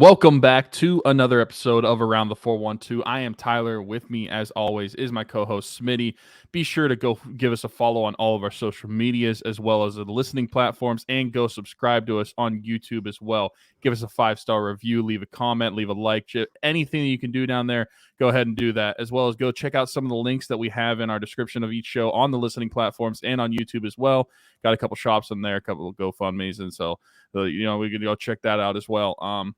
Welcome back to another episode of Around the 412. I am Tyler. With me, as always, is my co-host Smitty. Be sure to go give us a follow on all of our social medias as well as the listening platforms, and go subscribe to us on YouTube as well. Give us a 5-star review, leave a comment, leave a like. Anything that you can do down there, go ahead and do that, as well as go check out some of the links that we have in our description of each show on the listening platforms and on YouTube as well. Got a couple shops in there, a couple of GoFundMes, and so we can go check that out as well.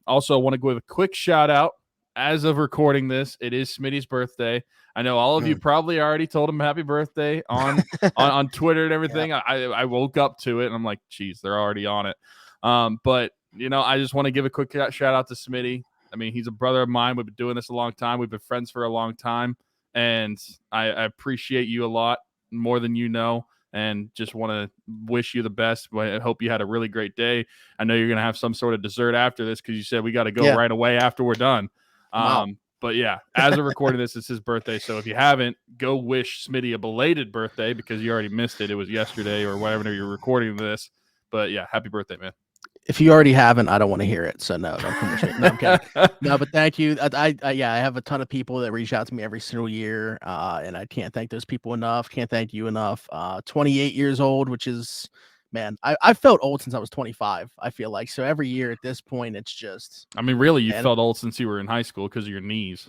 Also, I want to give a quick shout out. As of recording this, it is Smitty's birthday. I know all of you probably already told him happy birthday on on Twitter and everything. Yeah. I woke up to it and I'm like, geez, they're already on it. But I just want to give a quick shout out to Smitty. I mean, he's a brother of mine. We've been doing this a long time. We've been friends for a long time, and I appreciate you a lot more than you know. And just want to wish you the best. I hope you had a really great day. I know you're going to have some sort of dessert after this because you said we got to go right away after we're done. Wow. But yeah, as of recording this, it's his birthday. So if you haven't, go wish Smitty a belated birthday because you already missed it. It was yesterday or whatever you're recording this. But yeah, happy birthday, man. If you already haven't, I don't want to hear it. So no, don't come no, I'm kidding. No, but thank you. I have a ton of people that reach out to me every single year, and I can't thank those people enough. Can't thank you enough. 28 years old, which is, man, I felt old since I was 25. I feel like so every year at this point, it's just. I mean, really, you felt old since you were in high school because of your knees.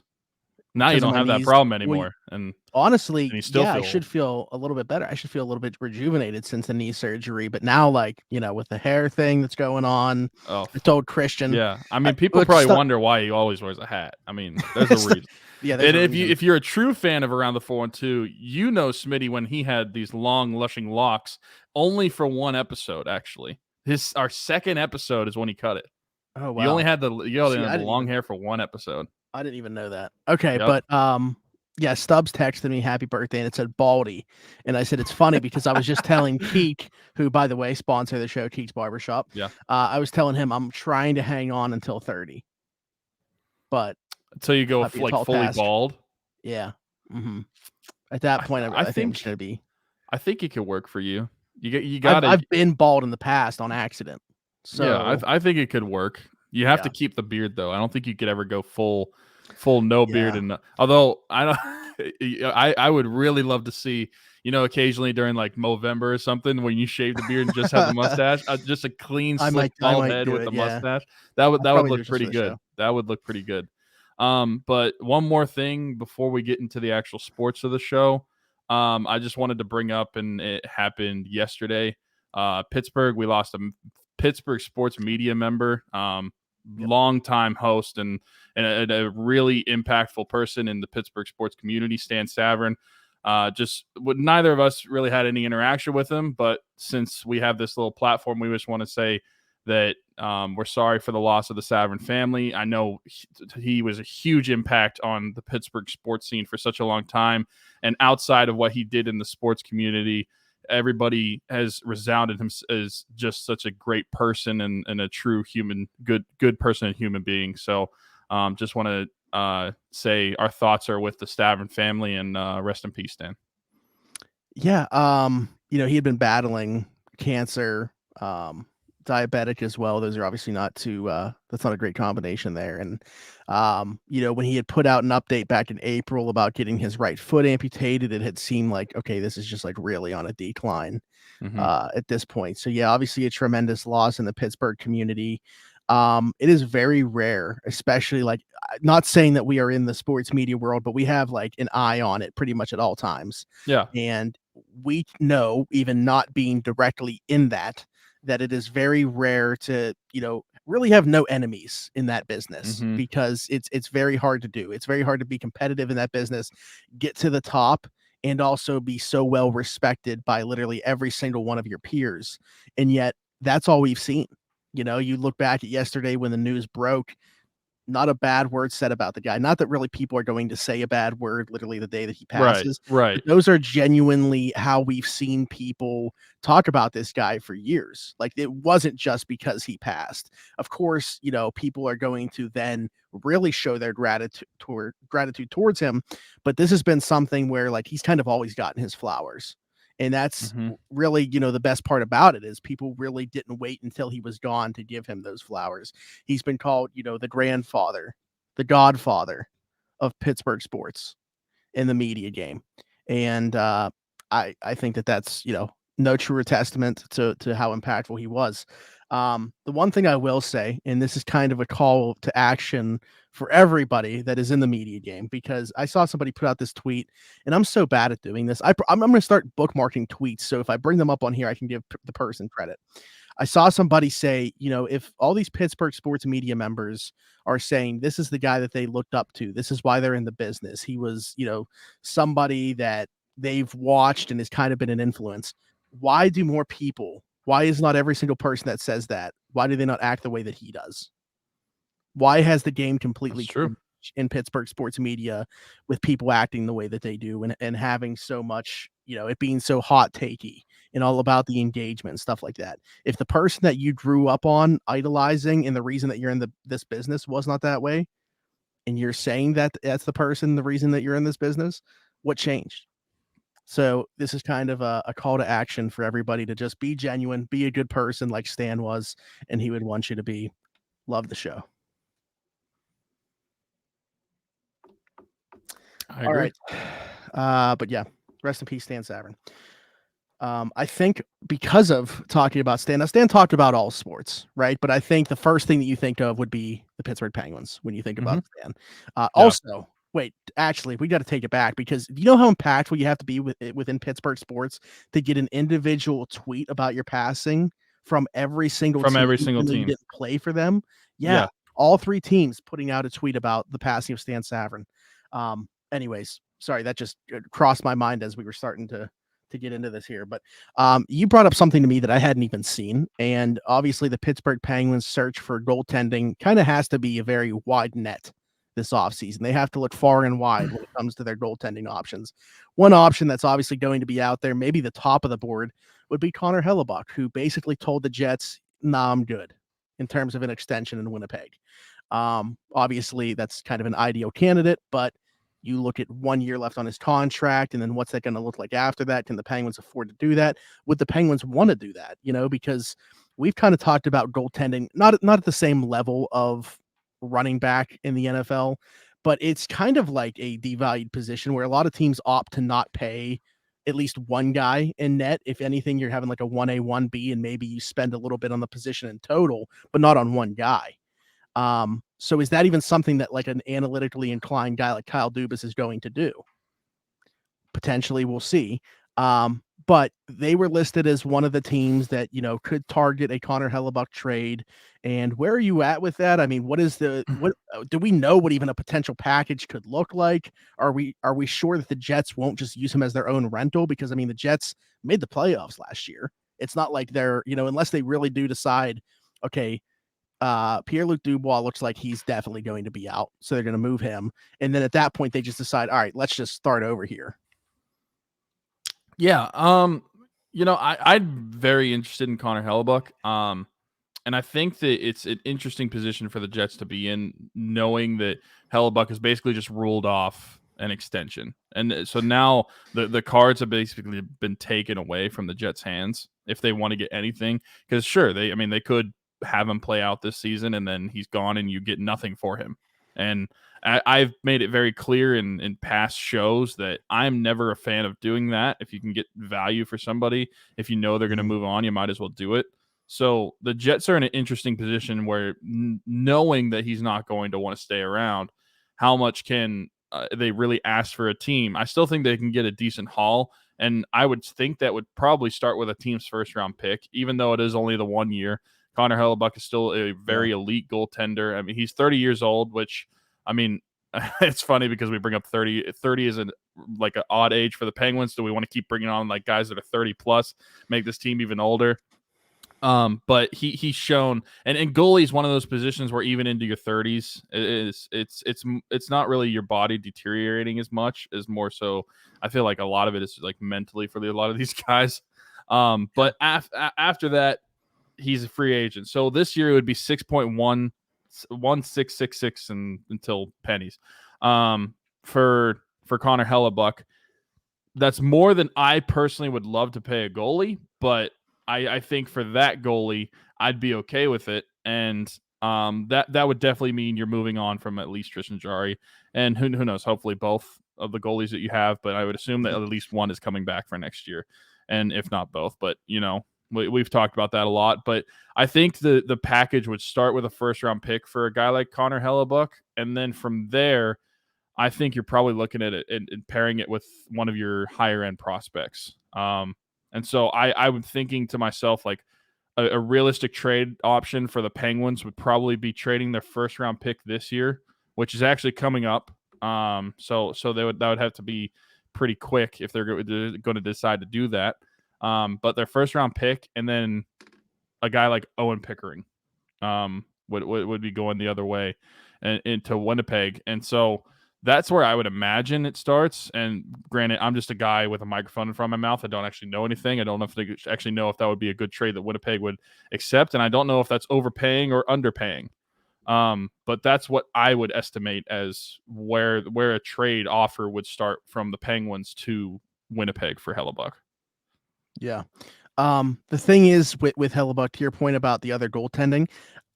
Now you don't have that problem anymore. And honestly, I should feel a little bit better. I should feel a little bit rejuvenated since the knee surgery. But now, with the hair thing that's going on, I told Christian. Yeah, I mean, people probably wonder why he always wears a hat. I mean, there's a reason. Yeah, and if you're a true fan of Around the 412, you know Smitty when he had these long, lushing locks only for one episode. Actually, our second episode is when he cut it. Oh wow! You only had the long hair for one episode. I didn't even know that. Okay, yep. But Stubbs texted me happy birthday and it said Baldy. And I said it's funny because I was just telling Keek, who by the way sponsor the show, Keek's Barbershop. Yeah. I was telling him I'm trying to hang on until 30. But until you go fully bald. Yeah. Mm-hmm. At that point I think it's gonna be. I think it could work for you. You got it. I've been bald in the past on accident. So yeah, I think it could work. You have to keep the beard though. I don't think you could ever go full no beard. And although I would really love to see, occasionally during like Movember or something when you shave the beard and just have the mustache, just a clean slick bald head with the mustache. That would look pretty good. That would look pretty good. But one more thing before we get into the actual sports of the show, I just wanted to bring up, and it happened yesterday. Pittsburgh, we lost a Pittsburgh sports media member, longtime host and a really impactful person in the Pittsburgh sports community, Stan Savran. Neither of us really had any interaction with him, but since we have this little platform, we just want to say that we're sorry for the loss of the Savran family. I know he was a huge impact on the Pittsburgh sports scene for such a long time, and outside of what he did in the sports community, everybody has resounded him as just such a great person and a true human, good person and human being. So just want to say our thoughts are with the Savran family, and rest in peace, Stan. Yeah. He had been battling cancer, diabetic as well. Those are obviously not that's not a great combination there. And when he had put out an update back in April about getting his right foot amputated, it had seemed like, okay, this is just like really on a decline at this point. So yeah, obviously a tremendous loss in the Pittsburgh community. It is very rare, especially not saying that we are in the sports media world, but we have like an eye on it pretty much at all times. Yeah. And we know, even not being directly in that it is very rare to, really have no enemies in that business because it's very hard to do. It's very hard to be competitive in that business, get to the top, and also be so well respected by literally every single one of your peers. And yet that's all we've seen. You look back at yesterday when the news broke, not a bad word said about the guy. Not that really people are going to say a bad word literally the day that he passes. Right. Those are genuinely how we've seen people talk about this guy for years. Like, it wasn't just because he passed. Of course, people are going to then really show their gratitude towards him. But this has been something where he's kind of always gotten his flowers. And that's really, the best part about it is people really didn't wait until he was gone to give him those flowers. He's been called, the grandfather, the godfather of Pittsburgh sports in the media game. And I think that's, no truer testament to how impactful he was. The one thing I will say, and this is kind of a call to action for everybody that is in the media game, because I saw somebody put out this tweet, and I'm so bad at doing this. I'm going to start bookmarking tweets. So if I bring them up on here, I can give the person credit. I saw somebody say, if all these Pittsburgh sports media members are saying this is the guy that they looked up to, this is why they're in the business. He was, somebody that they've watched and has kind of been an influence. Why do more people? Why is not every single person that says that? Why do they not act the way that he does? Why has the game completely changed in Pittsburgh sports media with people acting the way that they do and having so much, it being so hot takey and all about the engagement and stuff like that? If the person that you grew up on idolizing and the reason that you're in this business was not that way, and you're saying that that's the reason that you're in this business, what changed? So this is kind of a call to action for everybody to just be genuine, be a good person like Stan was, and he would want you to be. Love the show. I agree. All right. But yeah, rest in peace, Stan Savran. I think because of talking about Stan, now Stan talked about all sports, right? But I think the first thing that you think of would be the Pittsburgh Penguins when you think about Stan. Also, wait, actually, we got to take it back, because you know how impactful you have to be within Pittsburgh sports to get an individual tweet about your passing from every single team. You didn't play for them. Yeah. All three teams putting out a tweet about the passing of Stan Savran. Anyways, sorry, that just crossed my mind as we were starting to get into this here. But you brought up something to me that I hadn't even seen. And obviously the Pittsburgh Penguins search for goaltending kind of has to be a very wide net this offseason. They have to look far and wide when it comes to their goaltending options. One option that's obviously going to be out there, maybe the top of the board, would be Connor Hellebuyck, who basically told the Jets, nah, I'm good, in terms of an extension in Winnipeg. Obviously that's kind of an ideal candidate, but you look at 1 year left on his contract, and then what's that going to look like after that? Can the Penguins afford to do that? Would the Penguins want to do that? Because we've kind of talked about goaltending, not at the same level of running back in the NFL, but it's kind of like a devalued position where a lot of teams opt to not pay at least one guy in net. If anything, you're having like a 1A, 1B, and maybe you spend a little bit on the position in total, but not on one guy. So is that even something that like an analytically inclined guy like Kyle Dubas is going to do? Potentially, we'll see. But they were listed as one of the teams that, could target a Connor Hellebuyck trade. And where are you at with that? I mean, what do we know what even a potential package could look like? Are we sure that the Jets won't just use him as their own rental? Because I mean, the Jets made the playoffs last year. It's not like they're, unless they really do decide, okay, Pierre-Luc Dubois looks like he's definitely going to be out, so they're going to move him. And then at that point, they just decide, all right, let's just start over here. Yeah. I'm very interested in Connor Hellebuyck. And I think that it's an interesting position for the Jets to be in, knowing that Hellebuyck has basically just ruled off an extension. And so now the cards have basically been taken away from the Jets' hands if they want to get anything. Because sure, they could have him play out this season and then he's gone and you get nothing for him. And I've made it very clear in past shows that I'm never a fan of doing that. If you can get value for somebody, if you know they're going to move on, you might as well do it. So the Jets are in an interesting position where knowing that he's not going to want to stay around, how much can they really ask for a team? I still think they can get a decent haul. And I would think that would probably start with a team's first round pick, even though it is only the 1 year. Connor Hellebuyck is still a very elite goaltender. I mean, he's 30 years old, which, I mean, it's funny because we bring up 30. 30 is like an odd age for the Penguins. Do we want to keep bringing on like guys that are 30 plus, make this team even older? But he's shown, and goalie is one of those positions where even into your 30s, it's not really your body deteriorating as much, as more so. I feel like a lot of it is like mentally for a lot of these guys. But after that, he's a free agent. So this year it would be 6.1666 until pennies. For Connor Hellebuyck. that's more than I personally would love to pay a goalie, but I think for that goalie, I'd be okay with it. And that would definitely mean you're moving on from at least Tristan Jarry, and who knows, hopefully both of the goalies that you have, but I would assume that at least one is coming back for next year, and if not both. But we've talked about that a lot. But I think the package would start with a first-round pick for a guy like Connor Hellebuyck, and then from there, I think you're probably looking at it and pairing it with one of your higher-end prospects. And so I'm thinking to myself, like, a realistic trade option for the Penguins would probably be trading their first-round pick this year, which is actually coming up. So that would have to be pretty quick if they're going to decide to do that. But their first-round pick and then a guy like Owen Pickering would be going the other way and into Winnipeg. And so that's where I would imagine it starts. And granted, I'm just a guy with a microphone in front of my mouth. I don't actually know anything. I don't know if they actually know if that would be a good trade that Winnipeg would accept. And I don't know if that's overpaying or underpaying. But that's what I would estimate as where a trade offer would start from the Penguins to Winnipeg for Hellebuyck. Yeah. The thing is with Hellebuyck, to your point about the other goaltending,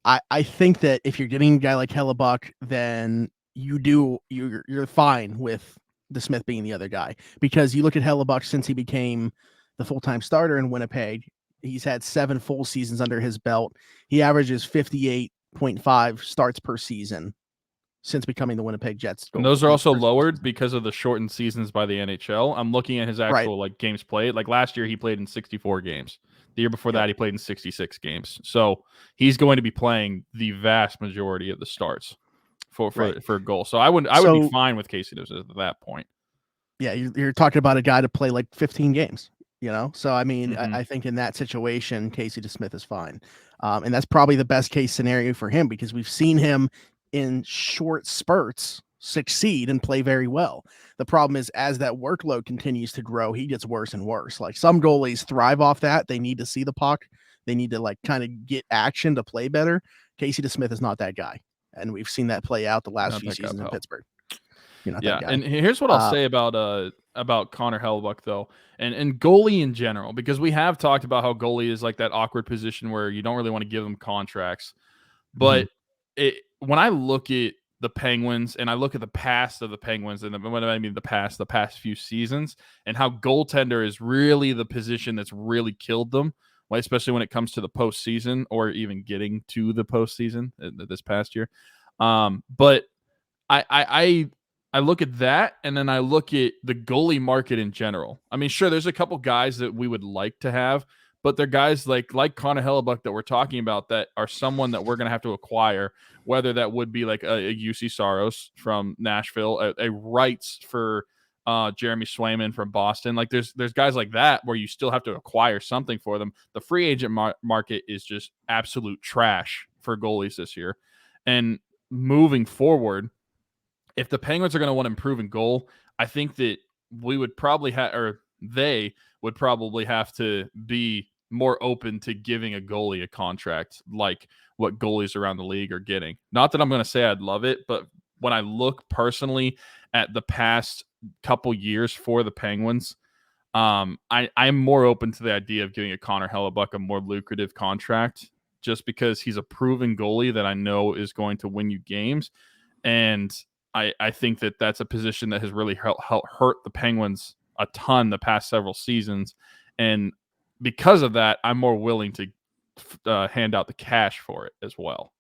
I think that if you're getting a guy like Hellebuyck, then you're fine with DeSmith being the other guy, because you look at Hellebuyck since he became the full-time starter in Winnipeg, he's had 7 full seasons under his belt. He averages 58.5 starts per season since becoming the Winnipeg Jets. And those are also lowered because of the shortened seasons by the NHL. I'm looking at his actual like games played. Like last year, he played in 64 games. The year before that, he played in 66 games. So he's going to be playing the vast majority of the starts for a goal. So I would be fine with Casey DeSmith at that point. Yeah, you're talking about a guy to play like 15 games. So I mean, I think in that situation, Casey DeSmith is fine, and that's probably the best case scenario for him, because we've seen him in short spurts succeed and play very well. The problem is, as that workload continues to grow, he gets worse and worse. Like, some goalies thrive off that. They need to see the puck. They need to like kind of get action to play better. Casey DeSmith is not that guy, and we've seen that play out the last few seasons in Pittsburgh. And here's what I'll say about Connor Hellebuyck though, and goalie in general, because we have talked about how goalie is like that awkward position where you don't really want to give them contracts. But when I look at the Penguins and I look at the past of the Penguins, and when I mean the past few seasons, and how goaltender is really the position that's really killed them, especially when it comes to the postseason or even getting to the postseason this past year. But I look at that, and then I look at the goalie market in general. I mean, sure, there's a couple guys that we would like to have, but they're guys like Connor Hellebuyck that we're talking about that are someone that we're going to have to acquire, whether that would be like a UC Saros from Nashville, a Wrights for Jeremy Swayman from Boston. Like there's guys like that where you still have to acquire something for them. The free agent market is just absolute trash for goalies this year. And moving forward, if the Penguins are going to want to improve in goal, I think that we would probably have, or they would probably have to be more open to giving a goalie a contract like what goalies around the league are getting. Not that I'm going to say I'd love it, but when I look personally at the past couple years for the Penguins, I'm more open to the idea of giving a Connor Hellebuyck a more lucrative contract, just because he's a proven goalie that I know is going to win you games. And I think that that's a position that has really hurt the Penguins a ton the past several seasons. And because of that, I'm more willing to hand out the cash for it as well.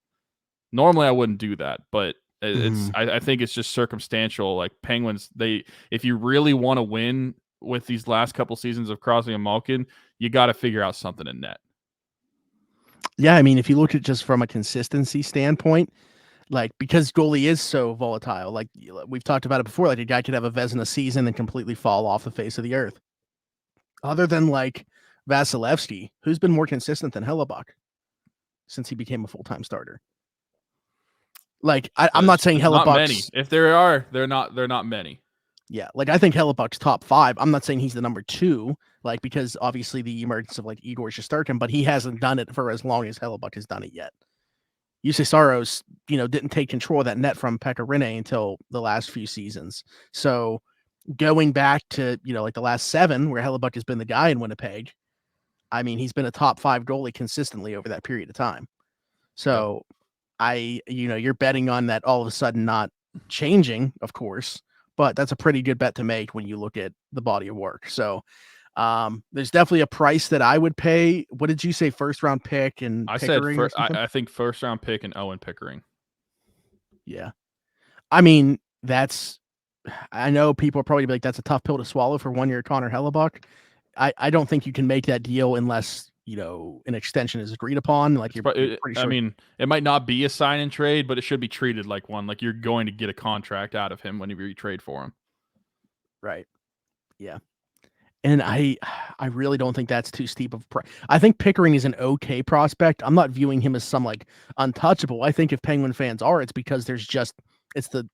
Normally, I wouldn't do that, but I think it's just circumstantial. Like Penguins, if you really want to win with these last couple seasons of Crosby and Malkin, you got to figure out something in net. Yeah, I mean, if you look at just from a consistency standpoint, like, because goalie is so volatile, like we've talked about it before, like a guy could have a Vezina season and completely fall off the face of the earth. Other than like Vasilevsky, who's been more consistent than Hellebuyck since he became a full-time starter. Like, I'm not saying Hellebuyck's not many. If there are, they're not many. Yeah, like I think Hellebuyck's top 5. I'm not saying he's the number 2, like, because obviously the emergence of like Igor Shesterkin, but he hasn't done it for as long as Hellebuyck has done it yet. UC Saros, didn't take control of that net from Pekka Rinne until the last few seasons. So, going back to, like the last 7 where Hellebuyck has been the guy in Winnipeg, I mean, he's been a top 5 goalie consistently over that period of time. So you're betting on that all of a sudden not changing, of course, but that's a pretty good bet to make when you look at the body of work. So there's definitely a price that I would pay. What did you say? First round pick and I Pickering said or something? I think first round pick and Owen Pickering. Yeah. I mean, I know people are probably like, that's a tough pill to swallow for 1 year Connor Hellebuyck. I don't think you can make that deal unless, an extension is agreed upon. Like you're pretty sure. I mean, it might not be a sign and trade, but it should be treated like one. Like you're going to get a contract out of him whenever you trade for him. Right. Yeah. And I really don't think that's too steep of a price. I think Pickering is an okay prospect. I'm not viewing him as some like untouchable. I think if Penguin fans are, it's because it's the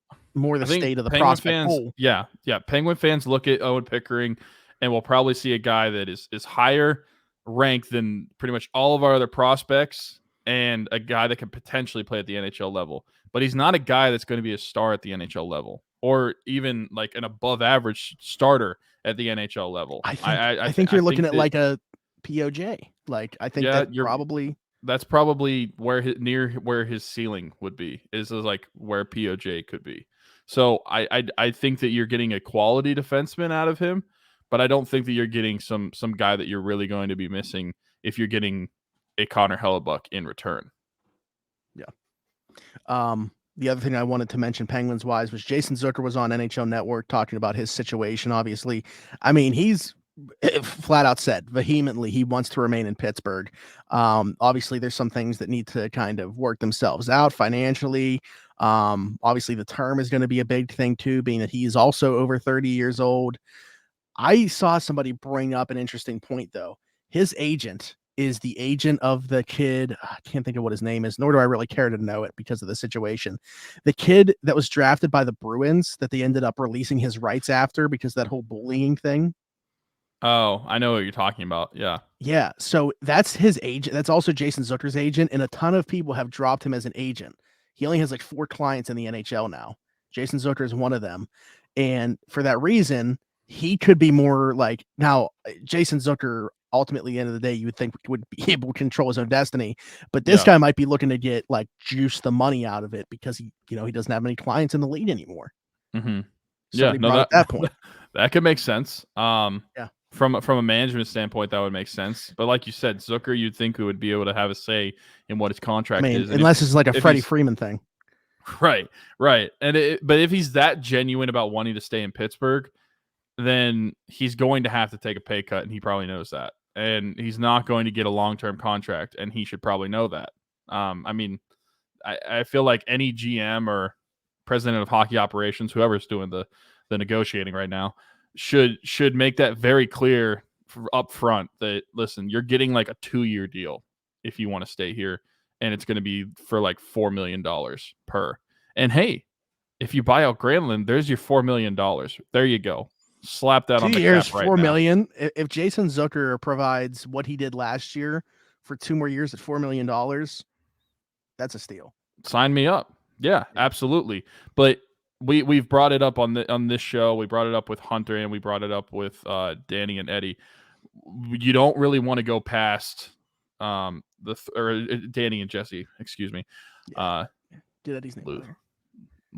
state of the Penguin prospect fans, pool. Yeah. Penguin fans look at Owen Pickering and we'll probably see a guy that is higher ranked than pretty much all of our other prospects and a guy that can potentially play at the NHL level. But he's not a guy that's going to be a star at the NHL level or even like an above average starter at the NHL level. I think you're looking at like a POJ. Like I think that's probably where his ceiling would be is like where POJ could be. So I think that you're getting a quality defenseman out of him, but I don't think that you're getting some guy that you're really going to be missing if you're getting a Connor Hellebuyck in return. Yeah. The other thing I wanted to mention Penguins wise was Jason Zucker was on NHL Network talking about his situation. Obviously, I mean, he's flat out said vehemently he wants to remain in Pittsburgh. Obviously, there's some things that need to kind of work themselves out financially. Obviously, the term is going to be a big thing too, being that he is also over 30 years old. I saw somebody bring up an interesting point, though. His agent is the agent of the kid. I can't think of what his name is, nor do I really care to know it because of the situation. The kid that was drafted by the Bruins that they ended up releasing his rights after because of that whole bullying thing. Oh, I know what you're talking about. Yeah. Yeah. So that's his agent. That's also Jason Zucker's agent. And a ton of people have dropped him as an agent. He only has like 4 clients in the NHL now. Jason Zucker is one of them. And for that reason, he could be more like now Jason Zucker ultimately at the end of the day, you would think would be able to control his own destiny, but this guy might be looking to get like juice the money out of it because he doesn't have any clients in the league anymore. Mm-hmm. At that point, that could make sense. Yeah. From a management standpoint, that would make sense. But like you said, Zucker, you'd think would be able to have a say in what his contract is, unless it's like a Freddie Freeman thing. Right. And but if he's that genuine about wanting to stay in Pittsburgh, then he's going to have to take a pay cut, and he probably knows that. And he's not going to get a long-term contract, and he should probably know that. I mean, I feel like any GM or president of hockey operations, whoever's doing the negotiating right now, should make that very clear up front that, listen, you're getting like a 2-year deal if you want to stay here, and it's going to be for like $4 million per. And hey, if you buy out Granlund, there's your $4 million. There you go. Slap that 2 on the years, cap right $4 now. million. If Jason Zucker provides what he did last year for 2 more years at $4 million, that's a steal. Sign me up. Yeah, absolutely. But we've brought it up on this show. We brought it up with Hunter, and we brought it up with Danny and Eddie. You don't really want to go past Danny and Jesse. Excuse me. Did Eddie's name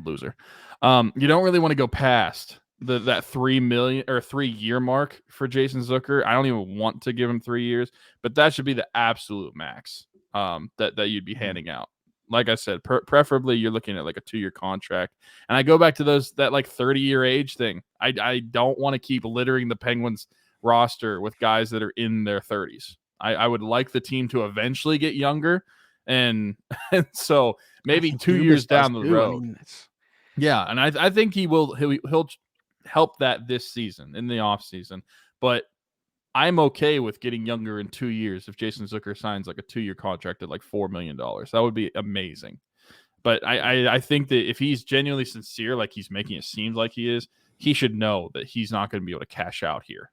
loser. You don't really want to go past that 3 million or 3-year mark for Jason Zucker. I don't even want to give him 3 years, but that should be the absolute max that you'd be handing out. Like I said, preferably you're looking at like a 2-year contract. And I go back to that like 30-year age thing. I don't want to keep littering the Penguins roster with guys that are in their 30s. I would like the team to eventually get younger. And so maybe 2 years down the road. Yeah, and I think he'll help that this season in the off season. But I'm okay with getting younger in 2 years if Jason Zucker signs like a 2-year contract at like $4 million. That would be amazing. But I think that if he's genuinely sincere, like he's making it seem like he is, he should know that he's not going to be able to cash out here.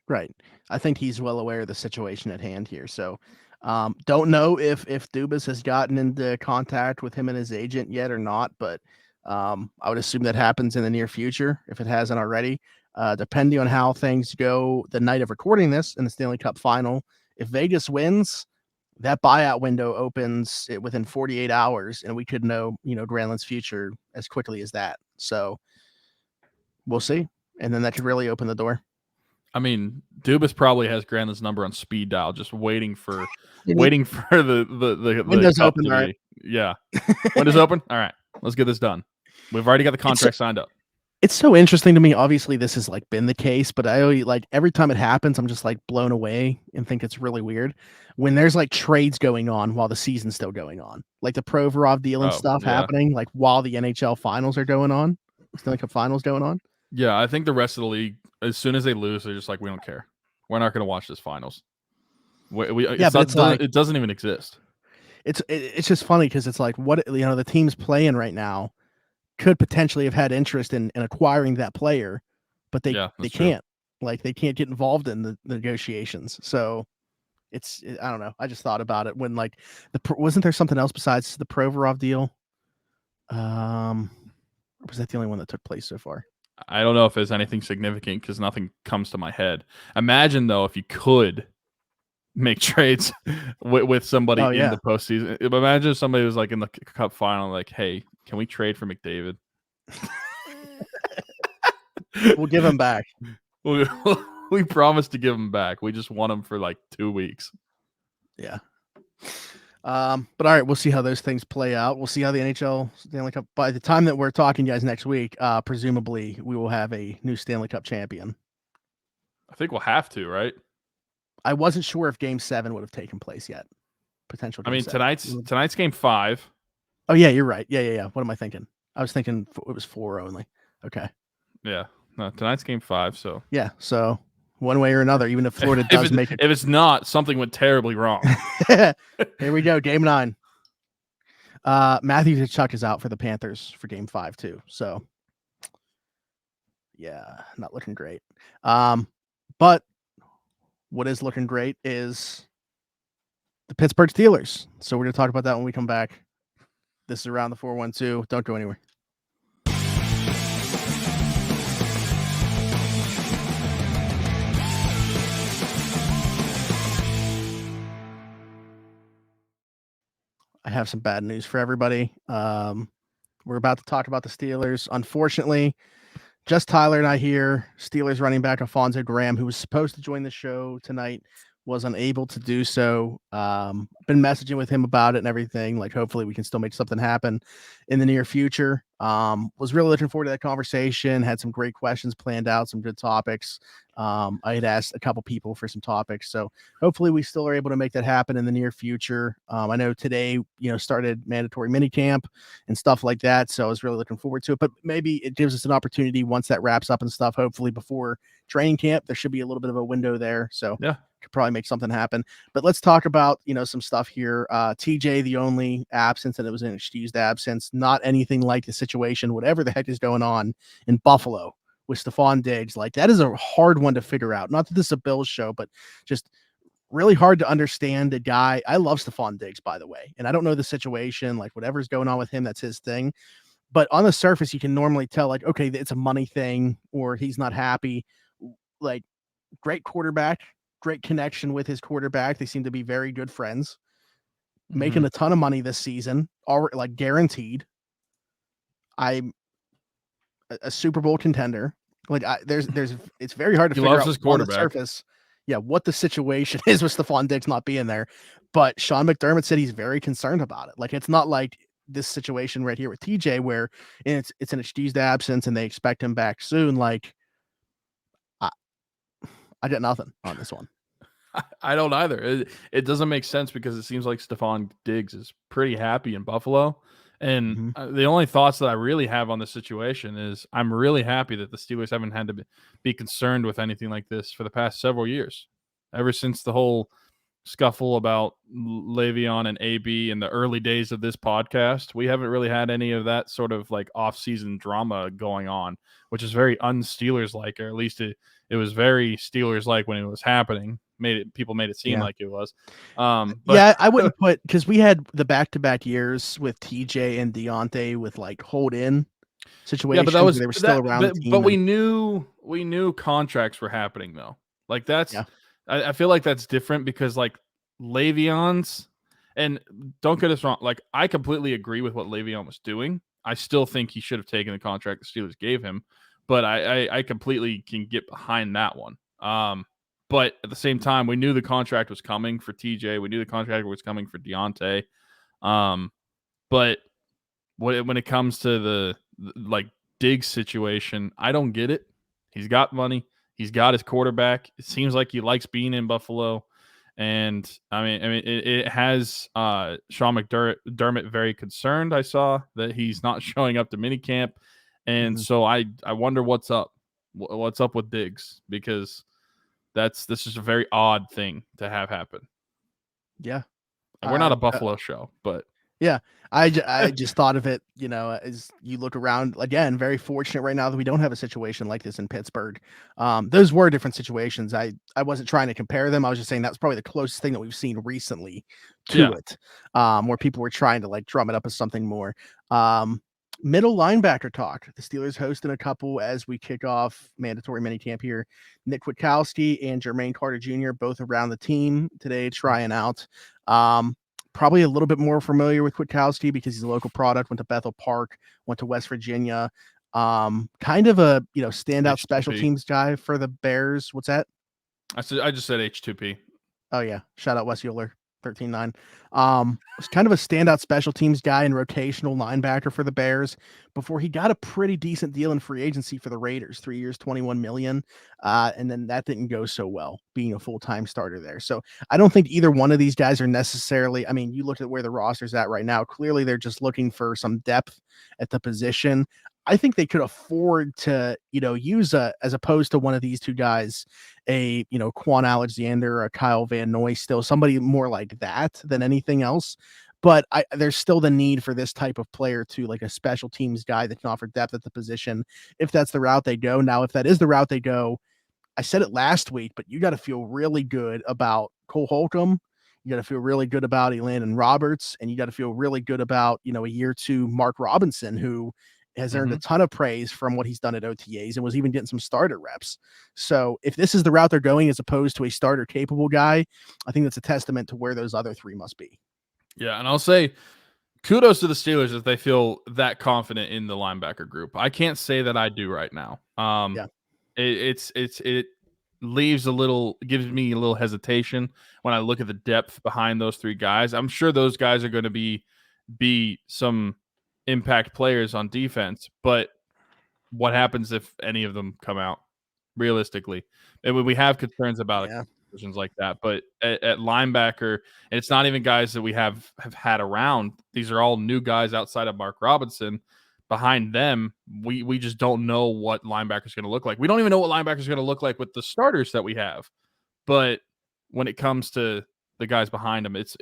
Right. I think he's well aware of the situation at hand here. So don't know if Dubas has gotten into contact with him and his agent yet or not, but I would assume that happens in the near future if it hasn't already. Depending on how things go the night of recording this in the Stanley Cup final, if Vegas wins, that buyout window opens within 48 hours, and we could know, Granlund's future as quickly as that. So we'll see. And then that could really open the door. I mean, Dubas probably has Granlund's number on speed dial, just waiting for the Windows cup open, to all be. right. Yeah. Windows open? All right. Let's get this done. We've already got the contract signed up. It's so interesting to me. Obviously, this has been the case, but I always, every time it happens, I'm just blown away and think it's really weird when there's trades going on while the season's still going on, like the Provorov deal and stuff happening, while the NHL finals are going on, Stanley Cup finals going on. Yeah, I think the rest of the league, as soon as they lose, they're just we don't care. We're not going to watch this finals. It doesn't even exist. It's just funny because it's what the teams playing right now could potentially have had interest in acquiring that player, but they can't. They can't get involved in the negotiations. So I don't know. I just thought about it when wasn't there something else besides the Provorov deal? Or was that the only one that took place so far? I don't know if there's anything significant because nothing comes to my head. Imagine though if you could make trades with somebody in the postseason. Imagine if somebody was in the cup final, hey, can we trade for McDavid? We'll give him back. We promised to give him back. We just want him for 2 weeks. Yeah. But all right, we'll see how those things play out. We'll see how the NHL Stanley Cup, by the time that we're talking to you guys next week, presumably we will have a new Stanley Cup champion. I think we'll have to, right? I wasn't sure if Game 7 would have taken place yet. Potential. Tonight's Game 5. Oh yeah, you're right. Yeah. What am I thinking? I was thinking it was 4 only. Okay. Yeah. No, tonight's Game 5. So yeah. So one way or another, even if Florida does make it, if it's not, something went terribly wrong. Here we go. Game 9. Matthew Tkachuk is out for the Panthers for Game 5 too. So yeah, not looking great. But what is looking great is the Pittsburgh Steelers. So we're going to talk about that when we come back. This is Around the 412. Don't go anywhere. I have some bad news for everybody. We're about to talk about the Steelers. Unfortunately, just Tyler and I here. Steelers running back Alfonso Graham, who was supposed to join the show tonight, was unable to do so. Been messaging with him about it and everything. Hopefully we can still make something happen in the near future. Was really looking forward to that conversation. Had some great questions planned out, some good topics. I had asked a couple people for some topics, so hopefully we still are able to make that happen in the near future. I know today, started mandatory minicamp and stuff like that, so I was really looking forward to it. But maybe it gives us an opportunity once that wraps up and stuff. Hopefully before training camp, there should be a little bit of a window there. So yeah, could probably make something happen. But let's talk about some stuff here. TJ, the only absence, and it was an excused absence. Not anything like the situation, whatever the heck is going on in Buffalo with Stephon Diggs. That is a hard one to figure out. Not that this is a Bills show, but just really hard to understand a guy. I love Stephon Diggs, by the way, and I don't know the situation, whatever's going on with him, that's his thing. But on the surface, you can normally tell, okay, it's a money thing, or he's not happy. Great quarterback, great connection with his quarterback. They seem to be very good friends. Making a ton of money this season, already guaranteed. I'm a Super Bowl contender. It's very hard to figure out on the surface, what the situation is with Stephon Diggs not being there. But Sean McDermott said he's very concerned about it. It's not like this situation right here with TJ where it's an excused absence and they expect him back soon. I got nothing on this one. I don't either. It doesn't make sense because it seems like Stephon Diggs is pretty happy in Buffalo. And the only thoughts that I really have on this situation is I'm really happy that the Steelers haven't had to be concerned with anything like this for the past several years. Ever since the whole scuffle about Le'Veon and AB in the early days of this podcast, we haven't really had any of that sort of off-season drama going on, which is very un-Steelers-like, or at least it was very Steelers-like when it was happening. People made it seem like it was. But I wouldn't put, because we had the back-to-back years with TJ and Deontay with Hold In situations but that was where they were still around the team. But we knew contracts were happening though. Like that's I feel like that's different because like Le'Veon's, and don't get us wrong, like I completely agree with what Le'Veon was doing. I still think he should have taken the contract the Steelers gave him, but I completely can get behind that one. But at the same time, we knew the contract was coming for TJ. We knew the contract was coming for Deontay. But when it comes to the like Diggs situation, I don't get it. He's got money. He's got his quarterback. It seems like he likes being in Buffalo. And I mean, it has Sean McDermott very concerned. I saw that he's not showing up to minicamp, and so I wonder what's up. What's up with Diggs, because this is a very odd thing to have happen. Yeah, and we're not a Buffalo show, but yeah, I just thought of it, as you look around, again, very fortunate right now that we don't have a situation like this in Pittsburgh. Those were different situations. I wasn't trying to compare them. I was just saying that's probably the closest thing that we've seen recently to it, where people were trying to like drum it up as something more. Middle linebacker talk. The Steelers hosting a couple as we kick off mandatory minicamp here. Nick Kwiatkowski and Jermaine Carter Jr. both around the team today trying out. Probably a little bit more familiar with Kwiatkowski because he's a local product, went to Bethel Park, went to West Virginia. Kind of a standout H2P. Special teams guy for the Bears. What's that? I just said H2P. Oh yeah, shout out Wes Euler, 13-9. Was kind of a standout special teams guy and rotational linebacker for the Bears before he got a pretty decent deal in free agency for the Raiders, 3 years, $21 million. And then that didn't go so well, being a full-time starter there. So I don't think either one of these guys are necessarily, I mean, you look at where the roster's at right now, clearly they're just looking for some depth at the position. I think they could afford to, use as opposed to one of these two guys, a, Quan Alexander, a Kyle Van Noy, still somebody more like that than anything else. But there's still the need for this type of player to like a special teams guy that can offer depth at the position, if that's the route they go. Now, if that is the route they go, I said it last week, but you got to feel really good about Cole Holcomb. You got to feel really good about Elandon Roberts, and you got to feel really good about, a year two Mark Robinson, who has earned a ton of praise from what he's done at OTAs and was even getting some starter reps. So if this is the route they're going as opposed to a starter capable guy, I think that's a testament to where those other three must be. Yeah, and I'll say kudos to the Steelers if they feel that confident in the linebacker group. I can't say that I do right now. It leaves gives me a little hesitation when I look at the depth behind those three guys. I'm sure those guys are going to be some impact players on defense, but what happens if any of them come out realistically? And we have concerns about positions like that, but at linebacker, and it's not even guys that we have had around. These are all new guys outside of Mark Robinson. Behind them, we just don't know what linebacker is going to look like. We don't even know what linebacker is going to look like with the starters that we have. But when it comes to the guys behind them, it's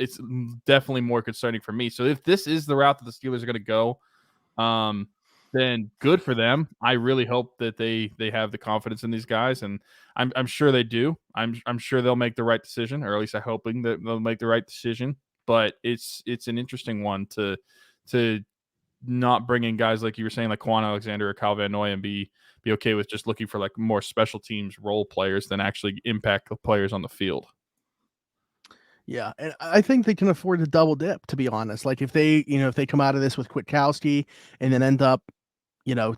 definitely more concerning for me. So if this is the route that the Steelers are going to go, then good for them. I really hope that they have the confidence in these guys, and I'm sure they do. I'm sure they'll make the right decision, or at least I'm hoping that they'll make the right decision. But it's an interesting one to not bring in guys like you were saying, like Quan Alexander or Kyle Van Noy, and be okay with just looking for like more special teams role players than actually impact players on the field. Yeah, and I think they can afford to double dip, to be honest. Like if they come out of this with Kwiatkowski and then end up,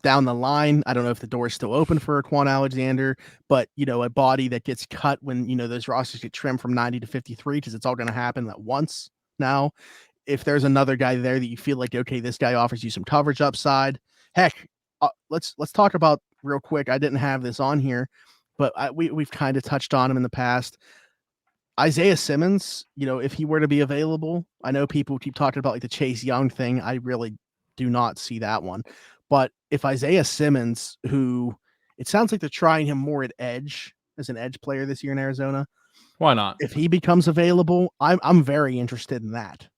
down the line, I don't know if the door's still open for a Quan Alexander, but a body that gets cut when, those rosters get trimmed from 90 to 53, because it's all going to happen at once now. If there's another guy there that you feel like, okay, this guy offers you some coverage upside, heck, let's talk about real quick. I didn't have this on here, but we've kind of touched on him in the past. Isaiah Simmons, if he were to be available, I know people keep talking about like the Chase Young thing. I really do not see that one. But if Isaiah Simmons, who it sounds like they're trying him more at edge as an edge player this year in Arizona, why not? If he becomes available, I'm very interested in that.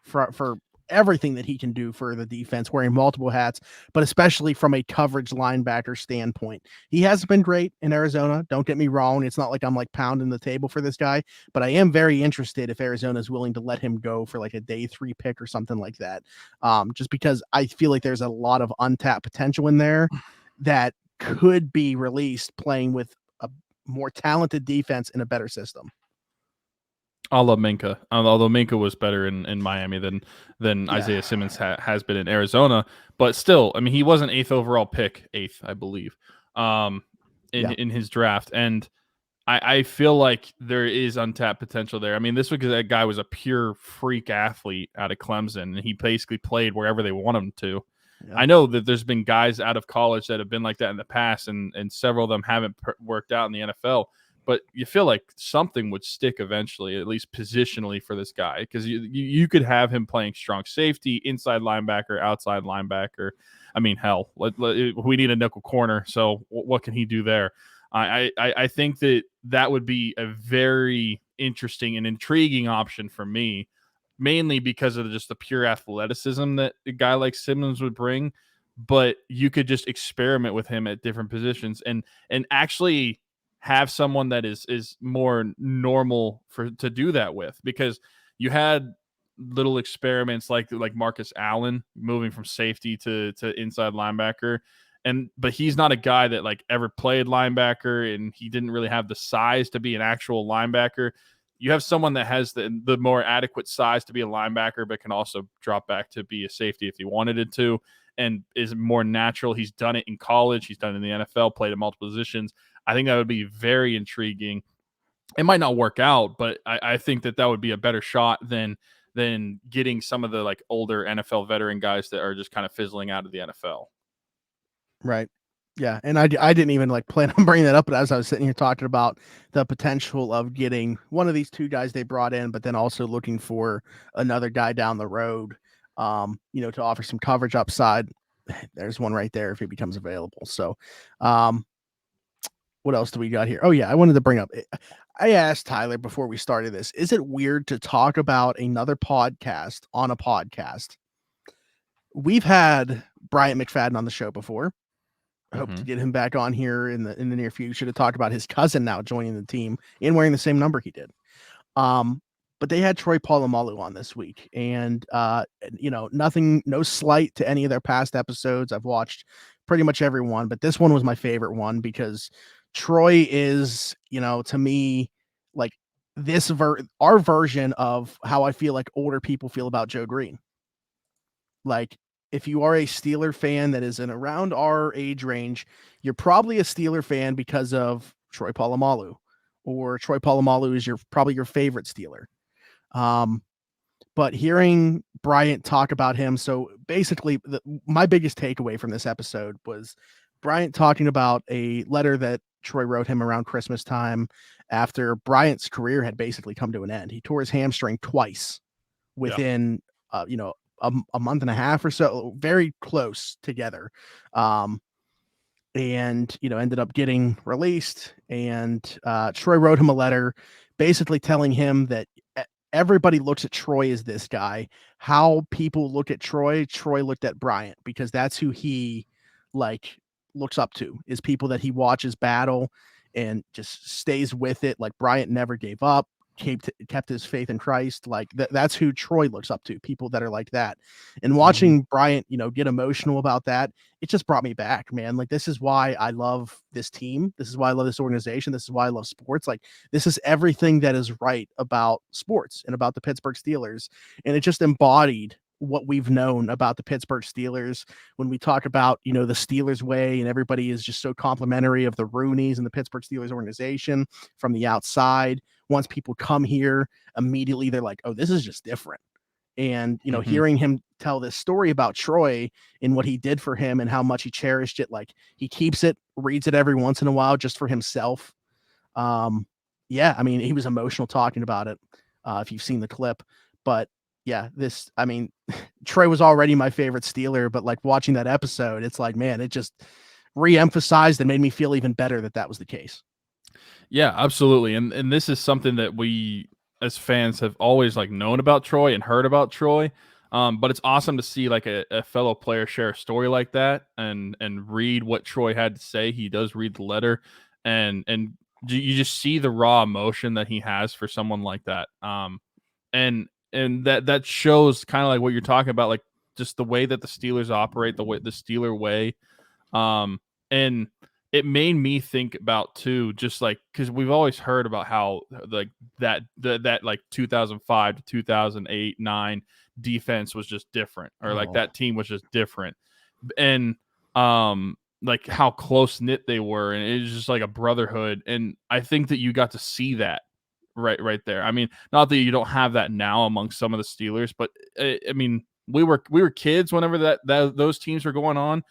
For everything that he can do for the defense, wearing multiple hats, but especially from a coverage linebacker standpoint. He hasn't been great in Arizona. Don't get me wrong. It's not like I'm like pounding the table for this guy, but I am very interested if Arizona is willing to let him go for like a day 3 pick or something like that. Just because I feel like there's a lot of untapped potential in there that could be released playing with a more talented defense in a better system. I love Minka, although Minka was better in Miami than Isaiah Simmons has been in Arizona. But still, I mean, he was an 8th overall pick, 8th, I believe, in his draft. And I feel like there is untapped potential there. I mean, this was because that guy was a pure freak athlete out of Clemson, and he basically played wherever they want him to. Yeah. I know that there's been guys out of college that have been like that in the past, and several of them haven't worked out in the NFL. But you feel like something would stick eventually, at least positionally for this guy, because you could have him playing strong safety, inside linebacker, outside linebacker. I mean, hell, we need a nickel corner, so what can he do there? I think that would be a very interesting and intriguing option for me, mainly because of just the pure athleticism that a guy like Simmons would bring. But you could just experiment with him at different positions and actually have someone that is more normal to do that with, because you had little experiments like Marcus Allen moving from safety to inside linebacker. But he's not a guy that like ever played linebacker, and he didn't really have the size to be an actual linebacker. You have someone that has the more adequate size to be a linebacker, but can also drop back to be a safety if he wanted it to, and is more natural. He's done it in college. He's done it in the NFL, played in multiple positions. I think that would be very intriguing. It might not work out, but I think that would be a better shot than getting some of the like older NFL veteran guys that are just kind of fizzling out of the NFL. Right. Yeah. And I didn't even like plan on bringing that up, but as I was sitting here talking about the potential of getting one of these 2 guys they brought in, but then also looking for another guy down the road, to offer some coverage upside. There's one right there if it becomes available. So, what else do we got here? Oh yeah, I wanted to bring up. I asked Tyler before we started this, is it weird to talk about another podcast on a podcast? We've had Bryant McFadden on the show before. I hope to get him back on here in the near future to talk about his cousin now joining the team and wearing the same number he did. But they had Troy Polamalu on this week, and nothing, no slight to any of their past episodes. I've watched pretty much every one, but this one was my favorite one because Troy is, to me, like our version of how I feel like older people feel about Joe Green. Like, if you are a Steeler fan that is in around our age range, you're probably a Steeler fan because of Troy Polamalu, or Troy Polamalu is probably your favorite Steeler. But hearing Bryant talk about him, so basically my biggest takeaway from this episode was Bryant talking about a letter that Troy wrote him around Christmas time after Bryant's career had basically come to an end. He tore his hamstring twice within, a month and a half or so, very close together. And, ended up getting released. And Troy wrote him a letter basically telling him that everybody looks at Troy as this guy. How people look at Troy looked at Bryant, because that's who he looks up to, is people that he watches battle and just stays with it. Like Bryant never gave up, kept his faith in Christ. Like that's who Troy looks up to, people that are like that. And watching Bryant, get emotional about that, it just brought me back, man. Like, this is why I love this team. This is why I love this organization. This is why I love sports. Like, this is everything that is right about sports and about the Pittsburgh Steelers. And it just embodied what we've known about the Pittsburgh Steelers when we talk about, the Steelers way, and everybody is just so complimentary of the Rooneys and the Pittsburgh Steelers organization from the outside. Once people come here, immediately they're like, oh, this is just different. And, hearing him tell this story about Troy and what he did for him and how much he cherished it, like he keeps it, reads it every once in a while just for himself. I mean, he was emotional talking about it, if you've seen the clip. But yeah, Troy was already my favorite Steeler, but like watching that episode, it's like, man, it just re-emphasized and made me feel even better that was the case. Yeah, absolutely. And this is something that we as fans have always known about Troy and heard about Troy. But it's awesome to see like a fellow player share a story like that and read what Troy had to say. He does read the letter, and you just see the raw emotion that he has for someone like that. And that shows kind of like what you're talking about, like just the way that the Steelers operate, the Steeler way. And it made me think about too, just like, because we've always heard about how like that like 2005 to 2008 9 defense was just different, or like that team was just different, and like how close knit they were, and it was just like a brotherhood. And I think that you got to see that right there. I mean, not that you don't have that now amongst some of the Steelers, but I mean, we were kids whenever that those teams were going on.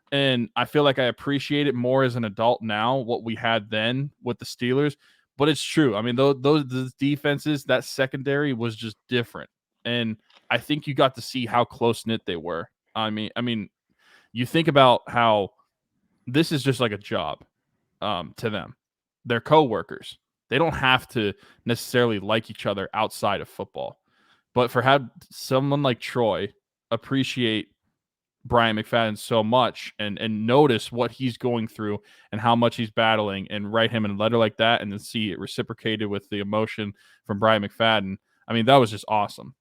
And I feel like I appreciate it more as an adult now, what we had then with the Steelers. But it's true. I mean, those defenses, that secondary was just different. And I think you got to see how close-knit they were. I mean, you think about how this is just like a job to them. They're coworkers. They don't have to necessarily like each other outside of football. But for have someone like Troy appreciate Brian McFadden so much and notice what he's going through and how much he's battling, and write him in a letter like that, and then see it reciprocated with the emotion from Brian McFadden. I mean, that was just awesome.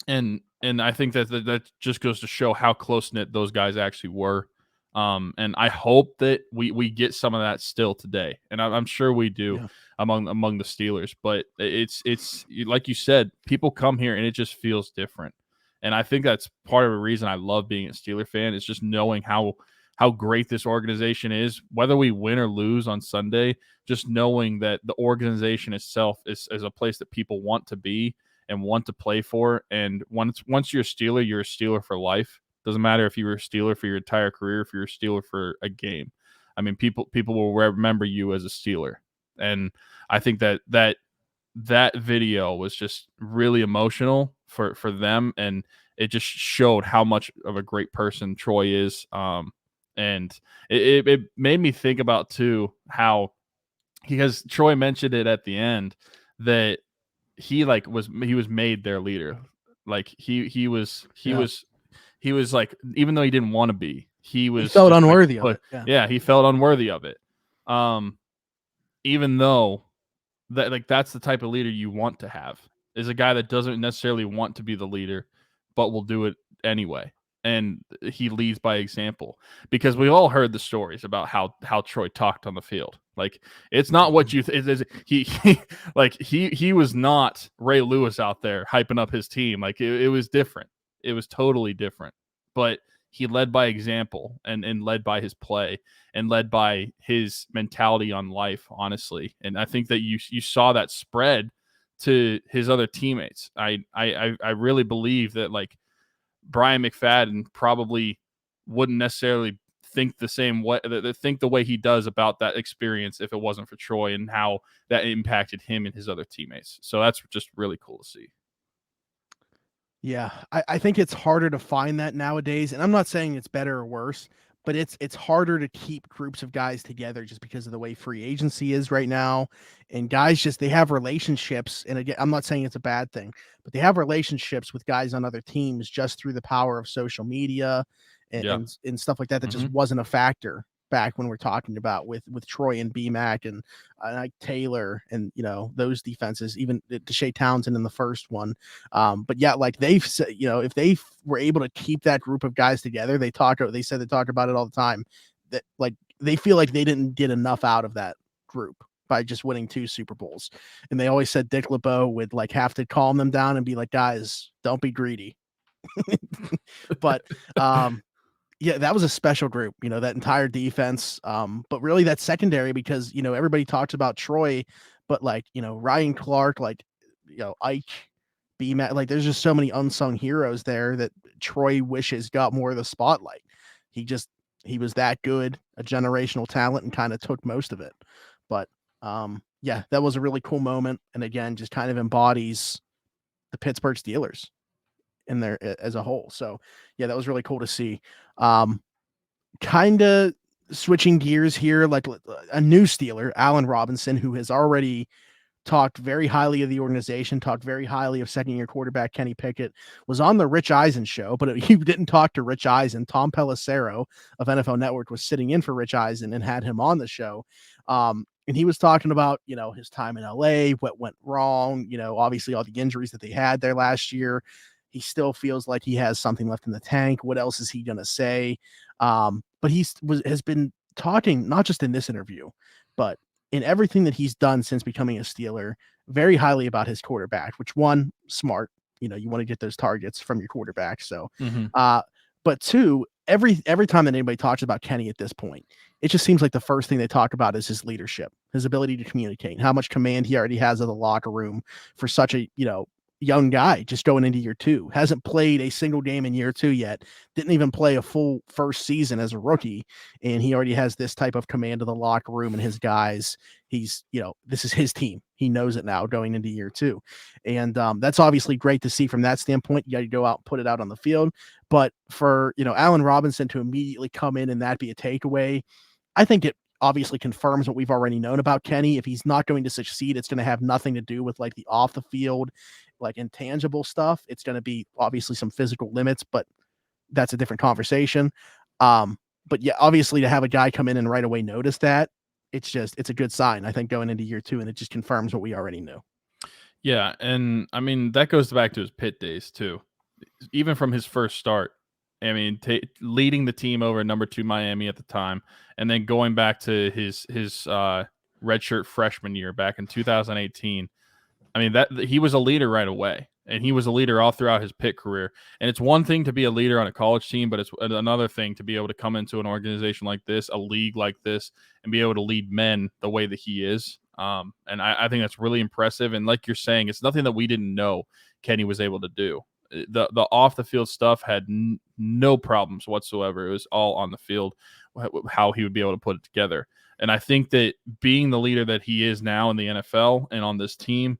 And I think that just goes to show how close-knit those guys actually were. And I hope that we get some of that still today. And I'm sure we do among the Steelers, but it's like you said, people come here and it just feels different. And I think that's part of the reason I love being a Steeler fan, is just knowing how great this organization is, whether we win or lose on Sunday, just knowing that the organization itself is a place that people want to be and want to play for. And once you're a Steeler for life. Doesn't matter if you were a Steeler for your entire career, if you're a Steeler for a game. I mean, people will remember you as a Steeler. And I think that video was just really emotional for them, and it just showed how much of a great person Troy is. And it made me think about too how, because Troy mentioned it at the end, that he was made their leader. Like he was like, even though he didn't want to be, he felt unworthy of it. Yeah, he felt unworthy of it. Even though that's the type of leader you want to have, is a guy that doesn't necessarily want to be the leader, but will do it anyway. And he leads by example, because we've all heard the stories about how Troy talked on the field. Like, it's not what you he was not Ray Lewis out there hyping up his team. Like, it was different. It was totally different, but he led by example and led by his play and led by his mentality on life, honestly. And I think that you saw that spread to his other teammates. I really believe that, like, Brian McFadden probably wouldn't necessarily think the same way, think the way he does about that experience if it wasn't for Troy and how that impacted him and his other teammates. So that's just really cool to see. Yeah, I think it's harder to find that nowadays, and I'm not saying it's better or worse, but it's harder to keep groups of guys together just because of the way free agency is right now. And guys they have relationships, and again, I'm not saying it's a bad thing, but they have relationships with guys on other teams just through the power of social media and stuff like that just wasn't a factor back when we're talking about with Troy and BMAC and like Taylor and, those defenses, even Deshae Townsend in the first one. But yeah, like they've said, if they were able to keep that group of guys together, they said they talk about it all the time, that like they feel like they didn't get enough out of that group by just winning 2 Super Bowls. And they always said Dick LeBeau would like have to calm them down and be like, guys, don't be greedy. But yeah, that was a special group, that entire defense. But really that secondary, because, everybody talks about Troy, but like, Ryan Clark, like, Ike, B-Mac, like there's just so many unsung heroes there that Troy wishes got more of the spotlight. He was that good, a generational talent, and kind of took most of it. But yeah, that was a really cool moment. And again, just kind of embodies the Pittsburgh Steelers in there as a whole. So yeah, that was really cool to see. Kind of switching gears here, like a new Steeler, Allen Robinson, who has already talked very highly of the organization, talked very highly of second-year quarterback Kenny Pickett, was on the Rich Eisen show, but he didn't talk to Rich Eisen. Tom Pelissero of NFL Network was sitting in for Rich Eisen and had him on the show. And he was talking about, his time in LA, what went wrong, obviously all the injuries that they had there last year. He still feels like he has something left in the tank. What else is he going to say? But has been talking, not just in this interview, but in everything that he's done since becoming a Steeler, very highly about his quarterback, which one, smart, you want to get those targets from your quarterback. So, but two, every time that anybody talks about Kenny at this point, it just seems like the first thing they talk about is his leadership, his ability to communicate, how much command he already has of the locker room for such a, young guy just going into year 2. Hasn't played a single game in year 2 yet. Didn't even play a full first season as a rookie. And he already has this type of command of the locker room and his guys. He's, this is his team. He knows it now going into year 2. And that's obviously great to see from that standpoint. You got to go out and put it out on the field. But for, Allen Robinson to immediately come in and that be a takeaway, I think it obviously confirms what we've already known about Kenny. If he's not going to succeed, it's going to have nothing to do with like the off the field, like intangible stuff. It's going to be obviously some physical limits, but that's a different conversation. But yeah, obviously to have a guy come in and right away notice that, it's a good sign, I think, going into year 2, and it just confirms what we already knew. Yeah. And I mean, that goes back to his Pitt days too. Even from his first start, I mean, leading the team over number 2 Miami at the time, and then going back to his redshirt freshman year back in 2018. I mean, that he was a leader right away, and he was a leader all throughout his Pitt career. And it's one thing to be a leader on a college team, but it's another thing to be able to come into an organization like this, a league like this, and be able to lead men the way that he is. And I think that's really impressive. And like you're saying, it's nothing that we didn't know Kenny was able to do. The off the field stuff had no problems whatsoever. It was all on the field, how he would be able to put it together. And I think that being the leader that he is now in the NFL and on this team,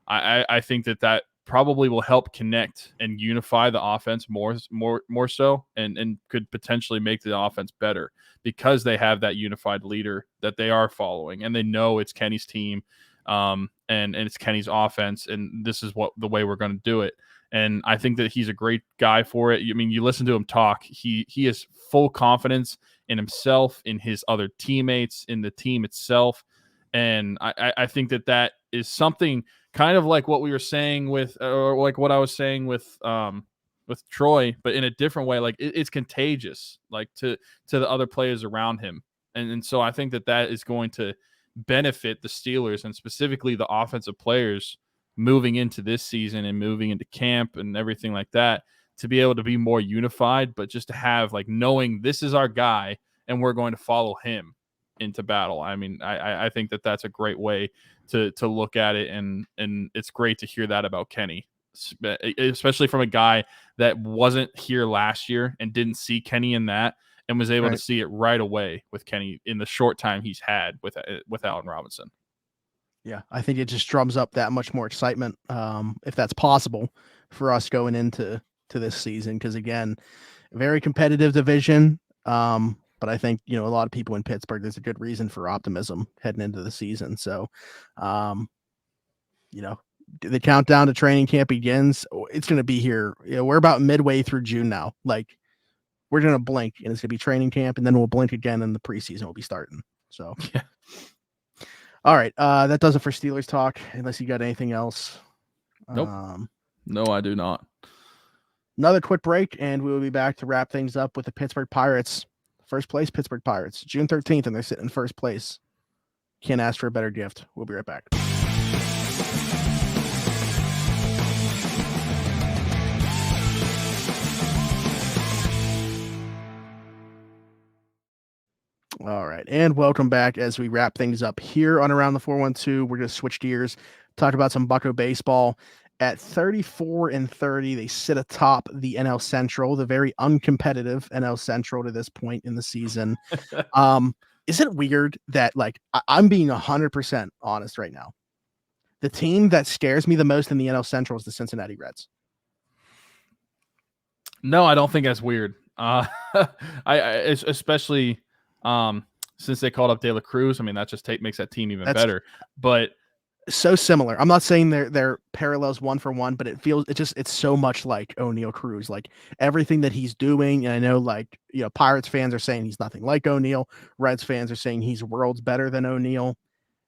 I think that probably will help connect and unify the offense more so, and could potentially make the offense better because they have that unified leader that they are following, and they know it's Kenny's team, and it's Kenny's offense, and this is the way we're going to do it. And I think that he's a great guy for it. I mean, you listen to him talk, he has full confidence in himself, in his other teammates, in the team itself. And I think that is something kind of like what we were saying or like what I was saying with Troy, but in a different way. Like it's contagious, like to the other players around him. And so I think that is going to benefit the Steelers, and specifically the offensive players moving into this season and moving into camp and everything like that, to be able to be more unified, but just to have like knowing this is our guy and we're going to follow him into battle. I mean, I think that's a great way to look at it, and it's great to hear that about Kenny, especially from a guy that wasn't here last year and didn't see Kenny in that, and was able to see it right away with Kenny in the short time he's had with Allen Robinson. Yeah, I think it just drums up that much more excitement, if that's possible, for us going into this season. Because again, very competitive division. But I think, a lot of people in Pittsburgh, there's a good reason for optimism heading into the season. So, the countdown to training camp begins. It's going to be here. We're about midway through June now. Like, we're going to blink and it's going to be training camp, and then we'll blink again and the preseason will be starting. So, yeah. All right. That does it for Steelers talk, unless you got anything else. Nope. No, I do not. Another quick break, and we will be back to wrap things up with the Pittsburgh Pirates. First place, Pittsburgh Pirates, June 13th, and they're sitting in first place. Can't ask for a better gift. We'll be right back. All right, and welcome back as we wrap things up here on Around the 412. We're going to switch gears, talk about some Bucco baseball. At 34-30, they sit atop the NL Central, the very uncompetitive NL Central to this point in the season. Is it weird that, like, I'm being 100% honest right now? The team that scares me the most in the NL Central is the Cincinnati Reds. No, I don't think that's weird. Especially since they called up De La Cruz. I mean, that just makes that team even better. But so similar. I'm not saying they're parallels one for one, but it's so much like O'Neal Cruz. Like everything that he's doing, and I know like Pirates fans are saying he's nothing like O'Neal. Reds fans are saying he's worlds better than O'Neal.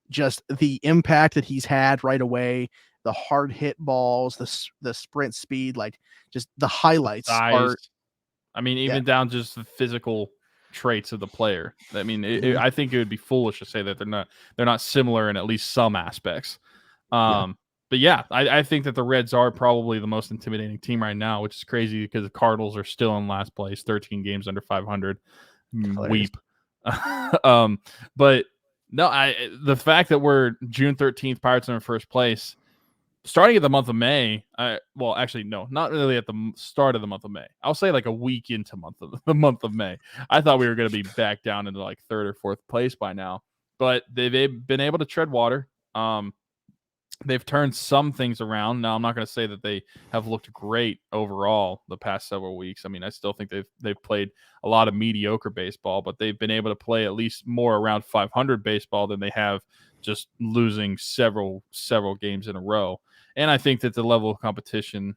Just the impact that he's had right away, the hard hit balls, the sprint speed, like just the highlights Size. are. I mean, even down just the physical traits of the player. I mean, I think it would be foolish to say that they're not similar in at least some aspects. But yeah, I think that the Reds are probably the most intimidating team right now, which is crazy because the Cardinals are still in last place, 13 games under 500. Weep. But no, the fact that we're June 13th, Pirates are in first place, starting at the month of May. Well, actually, no, not really at the start of the month of May. I'll say like a week into the month of May. I thought we were going to be back down into like third or fourth place by now, but they've been able to tread water. They've turned some things around. Now, I'm not going to say that they have looked great overall the past several weeks. I mean, I still think they've played a lot of mediocre baseball, but they've been able to play at least more around 500 baseball than they have just losing several games in a row. And I think that the level of competition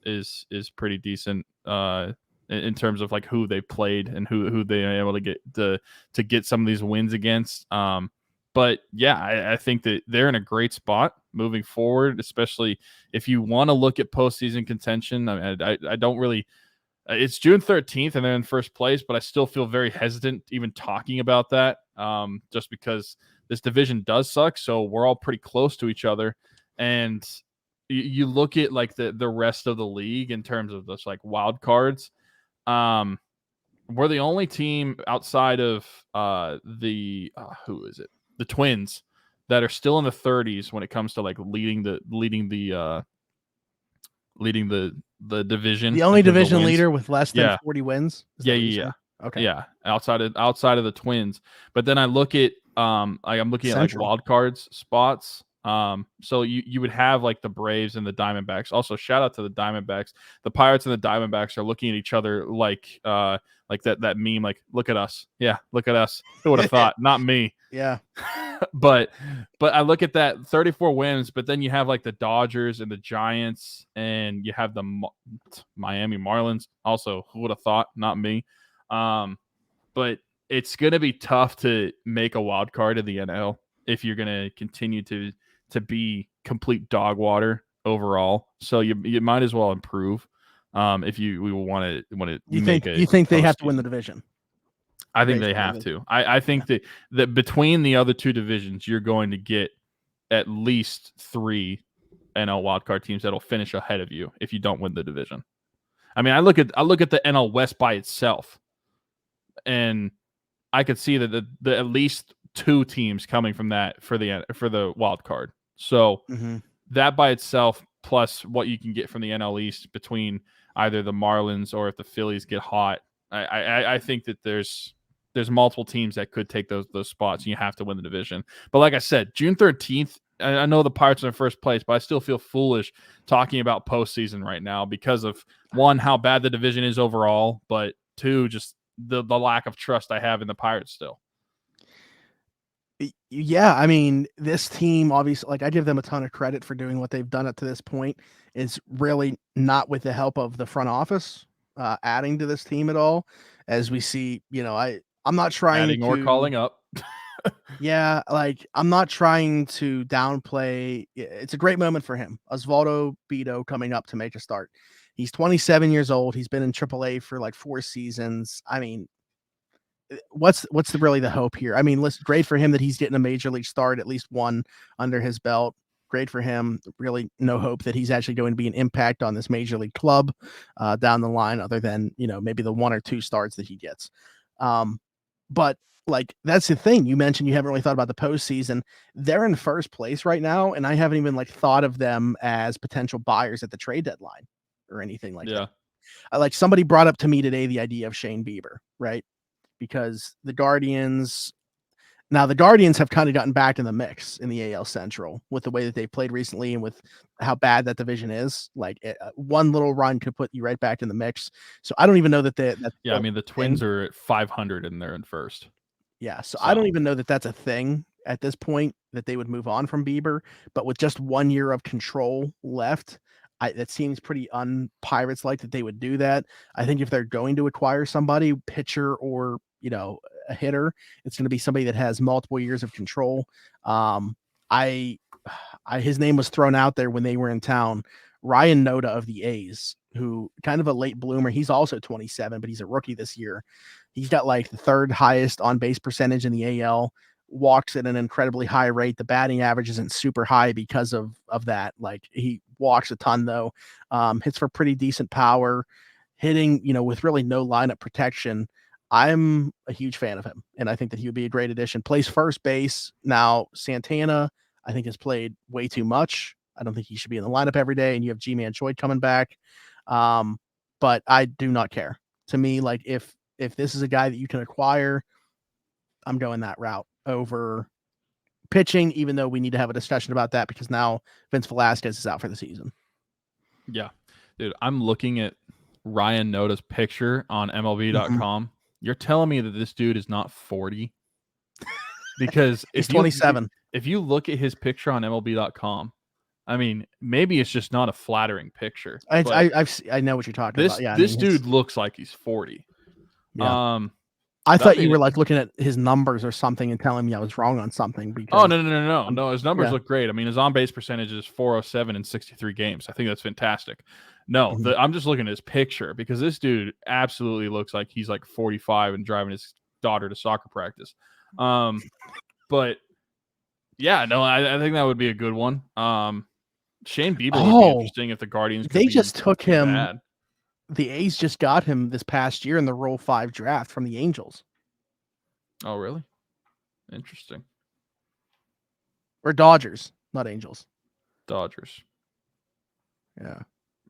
is pretty decent in terms of like who they played and who they are able to get some of these wins against. But yeah, I think that they're in a great spot moving forward, especially if you want to look at postseason contention. I don't really. It's June 13th and they're in first place, but I still feel very hesitant even talking about that, just because this division does suck. So we're all pretty close to each other, and you look at like the rest of the league in terms of this like wild cards. We're the only team outside of who is it? The Twins that are still in the 30s when it comes to like leading the division. The only division leader with less than 40 wins. Yeah. Okay. Yeah, outside of the Twins. But then I look at I'm looking at like wild cards spots. So you would have like the Braves and the Diamondbacks. Also, shout out to the Diamondbacks. The Pirates and the Diamondbacks are looking at each other like that meme, like, look at us. Yeah, look at us. Who would have thought? Not me. Yeah. But I look at that 34 wins, but then you have like the Dodgers and the Giants, and you have the Miami Marlins. Also, who would have thought? Not me. But it's going to be tough to make a wild card in the NL if you're going to continue to be complete dog water overall. So you might as well improve if we want to. You think they have to win the division? I think they have to. I think that between the other two divisions, you're going to get at least 3 NL wildcard teams that'll finish ahead of you if you don't win the division. I mean, I look at the NL West by itself, and I could see that the at least 2 teams coming from that for the wild card. So that by itself, plus what you can get from the NL East between either the Marlins or if the Phillies get hot, I think that there's multiple teams that could take those spots, and you have to win the division. But like I said, June 13th, I know the Pirates are in first place, but I still feel foolish talking about postseason right now because of, 1, how bad the division is overall, but 2, just the lack of trust I have in the Pirates still. Yeah, I mean, this team, obviously, like I give them a ton of credit for doing what they've done up to this point. It's really not with the help of the front office adding to this team at all. As we see, I'm not trying or calling up. Yeah, like I'm not trying to downplay. It's a great moment for him. Osvaldo Bido coming up to make a start. He's 27 years old. He's been in AAA for like 4 seasons. I mean, what's really the hope here? I mean, listen, great for him that he's getting a major league start, at least one under his belt. Great for him. Really no hope that he's actually going to be an impact on this major league club down the line, other than, maybe the 1 or 2 starts that he gets. But like, that's the thing. You mentioned you haven't really thought about the postseason. They're in first place right now, and I haven't even like thought of them as potential buyers at the trade deadline or anything like that. Like somebody brought up to me today the idea of Shane Bieber, right? Because the Guardians have kind of gotten back in the mix in the AL Central with the way that they played recently and with how bad that division is. Like one little run could put you right back in the mix. So I don't even know that I mean, the Twins are at 500 and they're in first. Yeah. So I don't even know that that's a thing at this point, that they would move on from Bieber, but with just 1 year of control left, that seems pretty un-Pirates like that they would do that. I think if they're going to acquire somebody, pitcher or, a hitter, it's going to be somebody that has multiple years of control. His name was thrown out there when they were in town. Ryan Noda of the A's, who kind of a late bloomer. He's also 27, but he's a rookie this year. He's got like the third highest on base percentage in the AL, walks at an incredibly high rate. The batting average isn't super high because of that. Like, he walks a ton though, hits for pretty decent power, hitting, with really no lineup protection. I'm a huge fan of him, and I think that he would be a great addition. Plays first base. Now, Santana, I think, has played way too much. I don't think he should be in the lineup every day, and you have G-Man Choi coming back. But I do not care. To me, like, if this is a guy that you can acquire, I'm going that route over pitching, even though we need to have a discussion about that because now Vince Velasquez is out for the season. Yeah. Dude, I'm looking at Ryan Noda's picture on MLB.com. Mm-hmm. You're telling me that this dude is not 40? Because he's 27. If you look at his picture on MLB.com, I mean, maybe it's just not a flattering picture. I know what you're talking about. Yeah, this dude looks like he's 40. Yeah. I thought you were like looking at his numbers or something and telling me I was wrong on something. Because, no. His numbers look great. I mean, his on-base percentage is .407 in 63 games. I think that's fantastic. No, I'm just looking at his picture because this dude absolutely looks like he's like 45 and driving his daughter to soccer practice. But yeah, no, I think that would be a good one. Shane Bieber would be interesting if the Guardians. They just took him. Bad. The A's just got him this past year in the Rule 5 draft from the Angels. Oh, really? Interesting. Or Dodgers, not Angels. Dodgers. Yeah.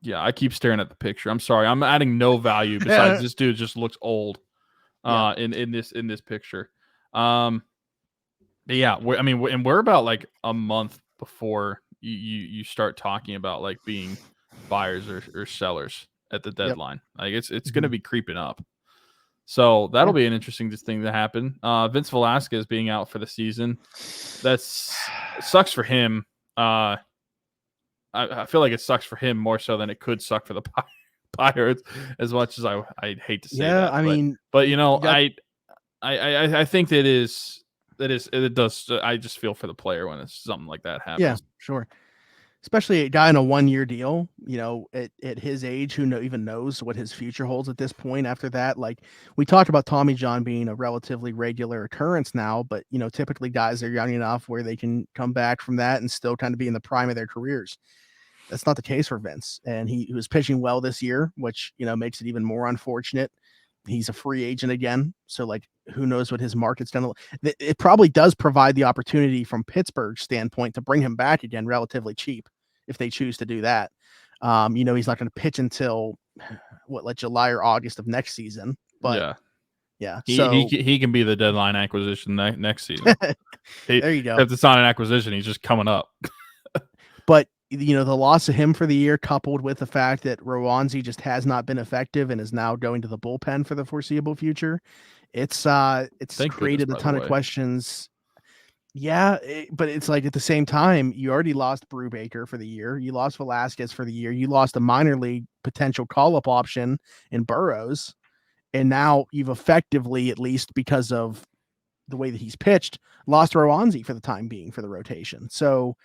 Yeah, I keep staring at the picture. I'm sorry. I'm adding no value besides this dude just looks old in this picture. But yeah, we're about like a month before you start talking about like being buyers or sellers at the deadline. Like it's going to be creeping up. So that'll be an interesting thing to happen. Vince Velasquez being out for the season, sucks for him. I feel like it sucks for him more so than it could suck for the Pirates, as much as I'd hate to say that. I think it does. I just feel for the player when it's something like that happens. Yeah, sure. Especially a guy in a 1-year deal, at his age, who even knows what his future holds at this point after that. Like, we talked about Tommy John being a relatively regular occurrence now, but, typically guys are young enough where they can come back from that and still kind of be in the prime of their careers. That's not the case for Vince. And he was pitching well this year, which, makes it even more unfortunate. He's a free agent again. So, like, who knows what his market's going to. It probably does provide the opportunity from Pittsburgh's standpoint to bring him back again relatively cheap if they choose to do that. He's not going to pitch until July or August of next season. But yeah. He can be the deadline acquisition next season. There you go. If it's not an acquisition, he's just coming up. But the loss of him for the year, coupled with the fact that Rowanzi just has not been effective and is now going to the bullpen for the foreseeable future, it's created a ton of questions. Yeah, but it's like at the same time, you already lost Brubaker for the year. You lost Velasquez for the year. You lost a minor league potential call-up option in Burrows. And now you've effectively, at least because of the way that he's pitched, lost Rowanzi for the time being for the rotation. So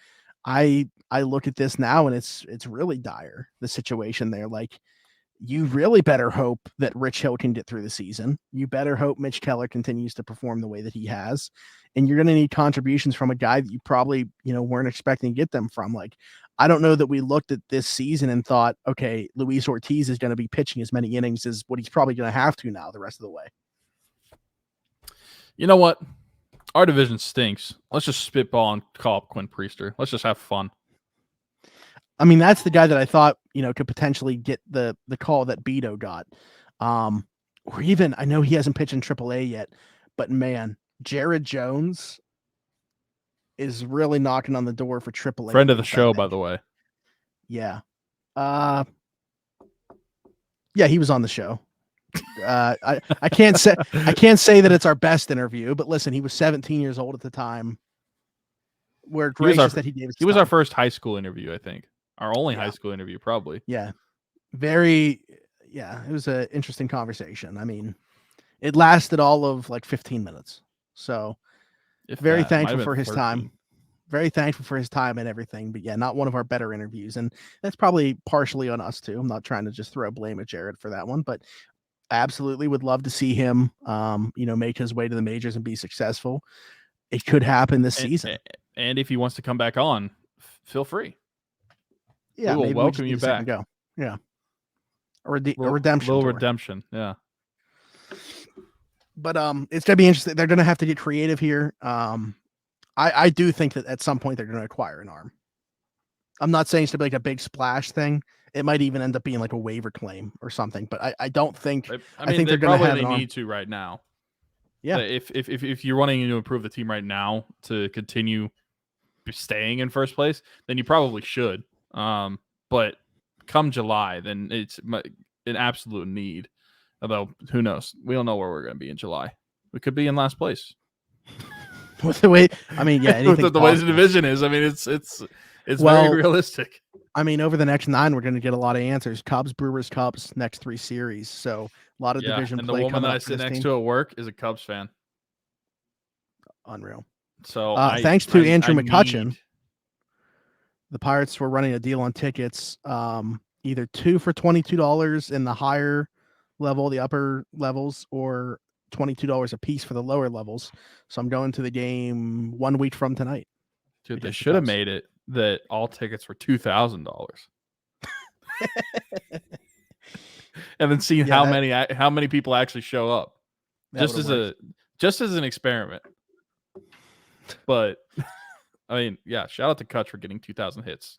I look at this now and it's really dire, the situation there. Like, you really better hope that Rich Hill can get through the season. You better hope Mitch Keller continues to perform the way that he has. And you're going to need contributions from a guy that you probably, weren't expecting to get them from. Like, I don't know that we looked at this season and thought, okay, Luis Ortiz is going to be pitching as many innings as what he's probably going to have to now the rest of the way. You know what? Our division stinks. Let's just spitball and call up Quinn Priester. Let's just have fun. I mean, that's the guy that I thought, could potentially get the call that Beto got. Or even, I know he hasn't pitched in AAA yet, but man, Jared Jones is really knocking on the door for AAA. Friend of the show, by the way. Yeah. Yeah, he was on the show. I can't say that it's our best interview, but listen, he was 17 years old at the time. we're gracious that he gave us. He was our first high school interview, I think. Our only high school interview, probably. Yeah. It was an interesting conversation. I mean, it lasted all of like 15 minutes. So very thankful for his time. Very thankful for his time and everything. But yeah, not one of our better interviews. And that's probably partially on us too. I'm not trying to just throw blame at Jared for that one, but absolutely would love to see him, make his way to the majors and be successful. It could happen this season. And if he wants to come back on, feel free. Yeah, we will welcome you back. Go. Yeah. A redemption. Little redemption. Yeah. But it's gonna be interesting. They're gonna have to get creative here. I do think that at some point they're gonna acquire an arm. I'm not saying it's gonna be like a big splash thing. It might even end up being like a waiver claim or something. But I don't think. I think they're gonna have an arm. Need to right now. Yeah. If you're wanting to improve the team right now to continue staying in first place, then you probably should. But come July, then it's an absolute need. Although, who knows? We don't know where we're going to be in July. We could be in last place. With the way, I mean, yeah, the way the division is, I mean, it's very realistic. I mean, over the next 9, we're going to get a lot of answers. Cubs, Brewers, Cubs, next 3 series. So a lot of division and play. And the woman that I sit next to at work is a Cubs fan. Unreal. So thanks to Andrew McCutcheon, the Pirates were running a deal on tickets, either 2 for $22 in the higher level, the upper levels, or $22 a piece for the lower levels. So I'm going to the game 1 week from tonight. Dude, they should have made it that all tickets were $2,000. And then see how many people actually show up. Just as an experiment. But I mean, yeah, shout out to Kutch for getting 2,000 hits.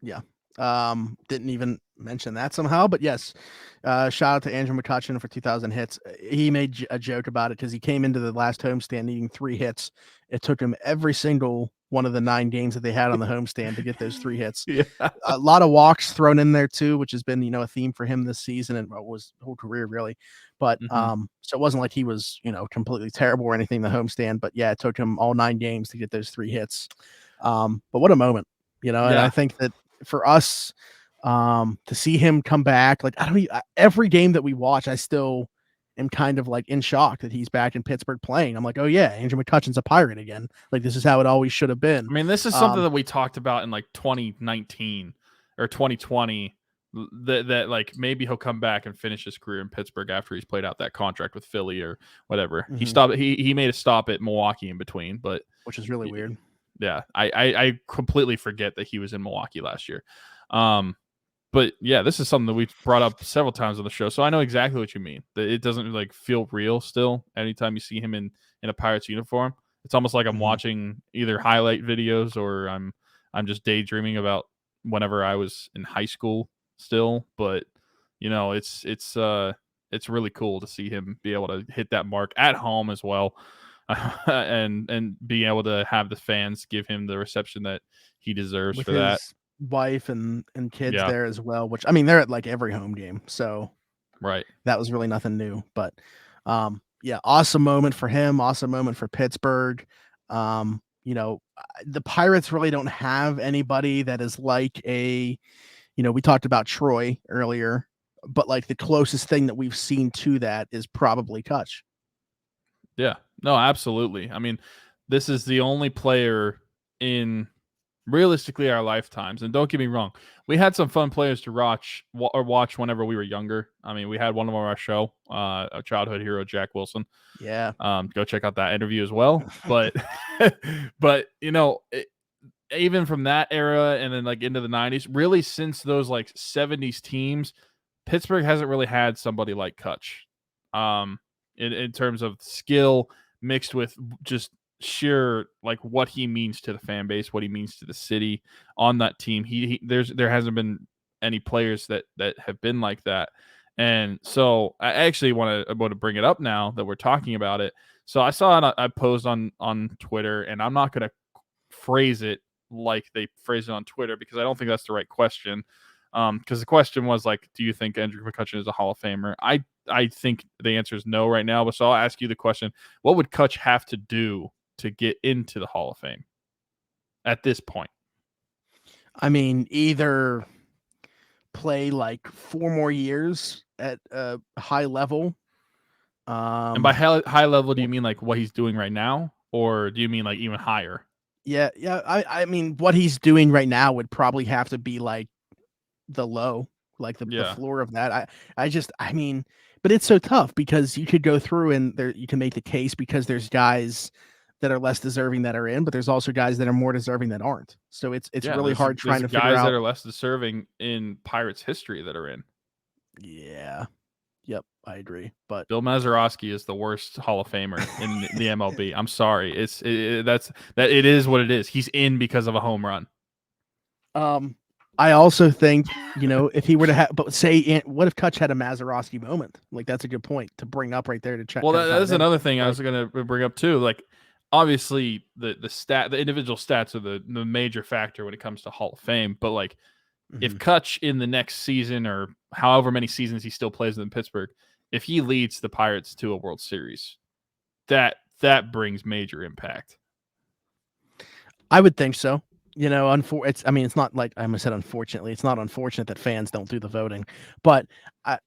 Yeah. Didn't even mention that somehow, but yes, shout out to Andrew McCutcheon for 2,000 hits. He made a joke about it because he came into the last homestand needing 3 hits. It took him every single one of the 9 games that they had on the homestand to get those 3 hits. Yeah. A lot of walks thrown in there too, which has been, a theme for him this season and was whole career really. But so it wasn't like he was, completely terrible or anything in the homestand, but yeah, it took him all 9 games to get those 3 hits. But what a moment, and I think that for us, to see him come back, like every game that we watch, I still am kind of like in shock that he's back in Pittsburgh playing. I'm like, oh yeah, Andrew McCutcheon's a Pirate again. Like this is how it always should have been. I mean, this is something that we talked about in like 2019 or 2020. That like maybe he'll come back and finish his career in Pittsburgh after he's played out that contract with Philly or whatever. Mm-hmm. He made a stop at Milwaukee in between, but which is really weird. Yeah, I completely forget that he was in Milwaukee last year. But yeah, this is something that we've brought up several times on the show, so I know exactly what you mean. That it doesn't like feel real still. Anytime you see him in a Pirates uniform, it's almost like I'm watching either highlight videos or I'm just daydreaming about whenever I was in high school still. But it's really cool to see him be able to hit that mark at home as well. And being able to have the fans give him the reception that he deserves with for that. Wife and kids there as well, which I mean they're at like every home game, so right, that was really nothing new. But awesome moment for him, awesome moment for Pittsburgh. The Pirates really don't have anybody that is like we talked about Troy earlier, but like the closest thing that we've seen to that is probably Kutch. Yeah, no, absolutely. I mean, this is the only player in realistically our lifetimes. And don't get me wrong, we had some fun players to watch whenever we were younger. I mean, we had one of them on our show, a childhood hero, Jack Wilson. Yeah. Go check out that interview as well. But, even from that era and then like into the 90s, really since those like 70s teams, Pittsburgh hasn't really had somebody like Kutch. In terms of skill mixed with just sheer like what he means to the fan base, what he means to the city on that team. There hasn't been any players that have been like that. And so I actually want to bring it up now that we're talking about it. So I saw a post on Twitter, and I'm not going to phrase it like they phrase it on Twitter because I don't think that's the right question. Because the question was like, do you think Andrew McCutcheon is a Hall of Famer? I think the answer is no right now, but so I'll ask you the question: what would Kutch have to do to get into the Hall of Fame at this point? I mean, either play like 4 more years at a high level. And by high level, do you mean like what he's doing right now, or do you mean like even higher? Yeah. I mean, what he's doing right now would probably have to be like the low, like the floor of that. I mean, but it's so tough because you could go through and there you can make the case because there's guys that are less deserving that are in, but there's also guys that are more deserving that aren't. So it's really hard trying to figure out guys that are less deserving in Pirates history that are in. Yeah. Yep, I agree. But Bill Mazeroski is the worst Hall of Famer in the MLB. I'm sorry. It is what it is. He's in because of a home run. I also think, if he were to have, but say, what if Kutch had a Mazeroski moment? Like, that's a good point to bring up right there to check. Well, that's another thing I was going to bring up too. Like, obviously, the individual stats are the major factor when it comes to Hall of Fame. But like, if Kutch in the next season or however many seasons he still plays in Pittsburgh, if he leads the Pirates to a World Series, that brings major impact. I would think so. It's not like I said, unfortunately, it's not unfortunate that fans don't do the voting, but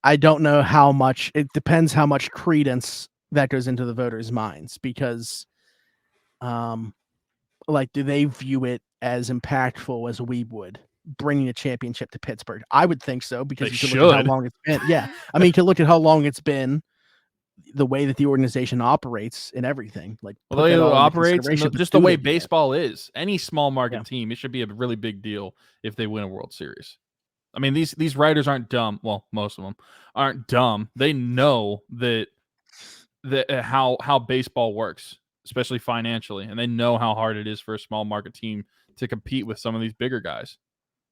I don't know how much, it depends how much credence that goes into the voters' minds because, like, do they view it as impactful as we would? Bringing a championship to Pittsburgh. I would think so because you can look at how long it's been. Yeah. I mean, you can look at how long it's been, the way that the organization operates and everything. Like, the way it operates, just the way baseball is. Any small market team, it should be a really big deal if they win a World Series. I mean, these writers aren't dumb. Well, most of them aren't dumb. They know that how baseball works, especially financially, and they know how hard it is for a small market team to compete with some of these bigger guys.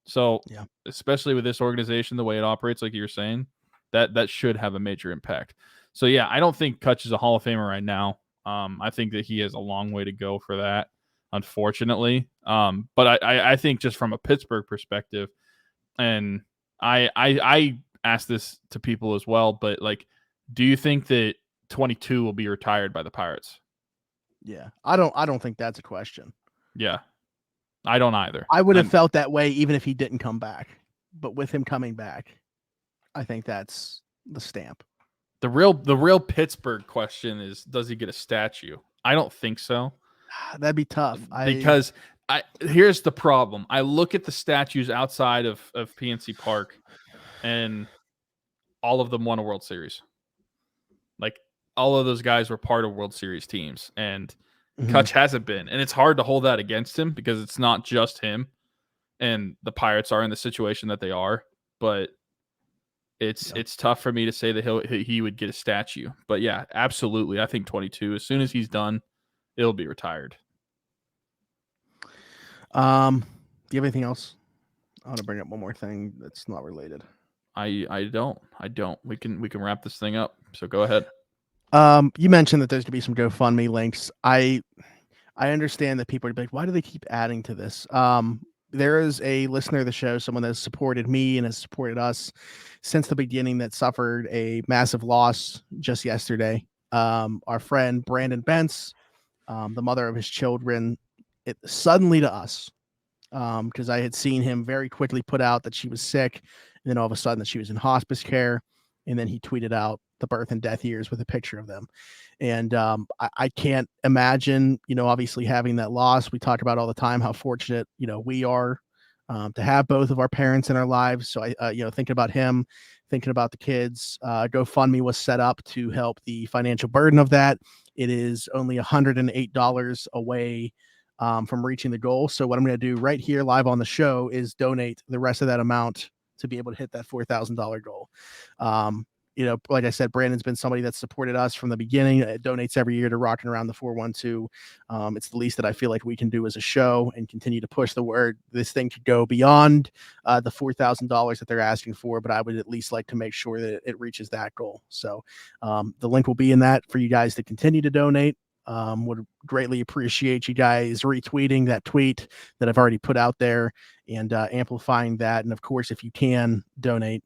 So, especially with this organization, the way it operates, like you were saying, that should have a major impact. So, yeah, I don't think Kutch is a Hall of Famer right now. I think that he has a long way to go for that, unfortunately. But I think just from a Pittsburgh perspective, and I asked this to people as well, but like, do you think that 22 will be retired by the Pirates? Yeah, I don't think that's a question. Yeah. I don't either. I would have felt that way even if he didn't come back. But with him coming back, I think that's the stamp. The real Pittsburgh question is, does he get a statue? I don't think so. That'd be tough. Because here's the problem. I look at the statues outside of PNC Park, and all of them won a World Series. Like, all of those guys were part of World Series teams, and Kutch hasn't been, and it's hard to hold that against him because it's not just him, and the Pirates are in the situation that they are. But it's tough for me to say that he would get a statue. But yeah, absolutely, I think 22. As soon as he's done, it'll be retired. Do you have anything else? I want to bring up one more thing that's not related. I don't. We can wrap this thing up. So go ahead. You mentioned that there's going to be some GoFundMe links. I understand that people are like, why do they keep adding to this? There is a listener of the show, someone that has supported me and has supported us since the beginning that suffered a massive loss just yesterday. Our friend Brandon Bentz, the mother of his children, it suddenly to us, because I had seen him very quickly put out that she was sick, and then all of a sudden that she was in hospice care, and then he tweeted out the birth and death years with a picture of them. And I can't imagine, obviously having that loss. We talk about all the time how fortunate, we are to have both of our parents in our lives. So I thinking about him, thinking about the kids, GoFundMe was set up to help the financial burden of that. It is only $108 away from reaching the goal. So what I'm going to do right here live on the show is donate the rest of that amount to be able to hit that $4,000 goal. Like I said, Brandon's been somebody that's supported us from the beginning. It donates every year to Rocking Around the 412. It's the least that I feel like we can do as a show and continue to push the word. This thing could go beyond the $4,000 that they're asking for, but I would at least like to make sure that it reaches that goal. So the link will be in that for you guys to continue to donate. Would greatly appreciate you guys retweeting that tweet that I've already put out there and amplifying that. And of course, if you can donate,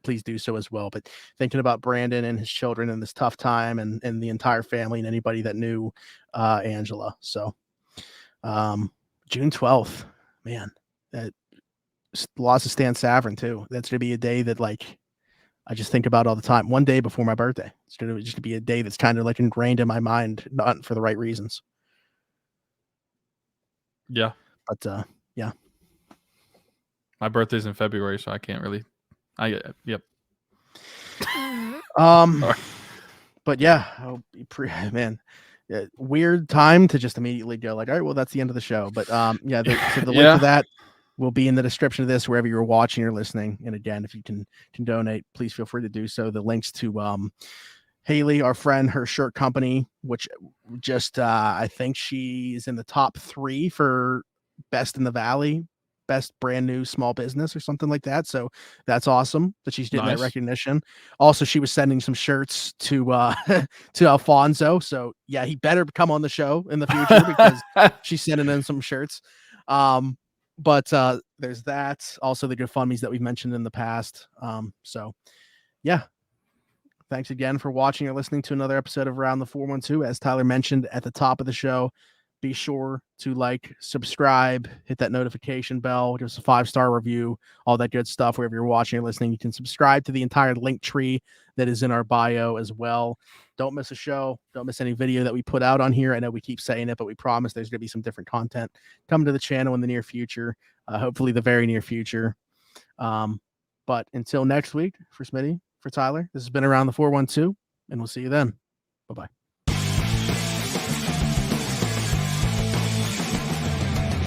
please do so as well. But thinking about Brandon and his children in this tough time, and the entire family and anybody that knew Angela. So June 12th, man, that loss of Stan Savran too. That's going to be a day that like I just think about all the time. One day before my birthday. It's going to just be a day that's kind of like ingrained in my mind, not for the right reasons. Yeah. But yeah. My birthday's in February, so I can't really. Yep. But yeah, man, weird time to just immediately go like, all right, well, that's the end of the show. But yeah, so the link to that will be in the description of this, wherever you're watching or listening. And again, if you can donate, please feel free to do so. The links to Haley, our friend, her shirt company, which just I think she's in the top 3 for best in the Valley, best brand new small business or something like that. So that's awesome that she's getting that recognition. Also, she was sending some shirts to to Alfonso. So yeah, he better come on the show in the future because she's sending in some shirts. But there's that. Also the GoFundMes that we've mentioned in the past. So yeah. Thanks again for watching or listening to another episode of Around the 412. As Tyler mentioned at the top of the show, be sure to like, subscribe, hit that notification bell, give us a 5-star review, all that good stuff. Wherever you're watching or listening, you can subscribe to the entire link tree that is in our bio as well. Don't miss a show. Don't miss any video that we put out on here. I know we keep saying it, but we promise there's going to be some different content coming to the channel in the near future, hopefully the very near future. But until next week, for Smitty, for Tyler, this has been Around the 412, and we'll see you then. Bye-bye.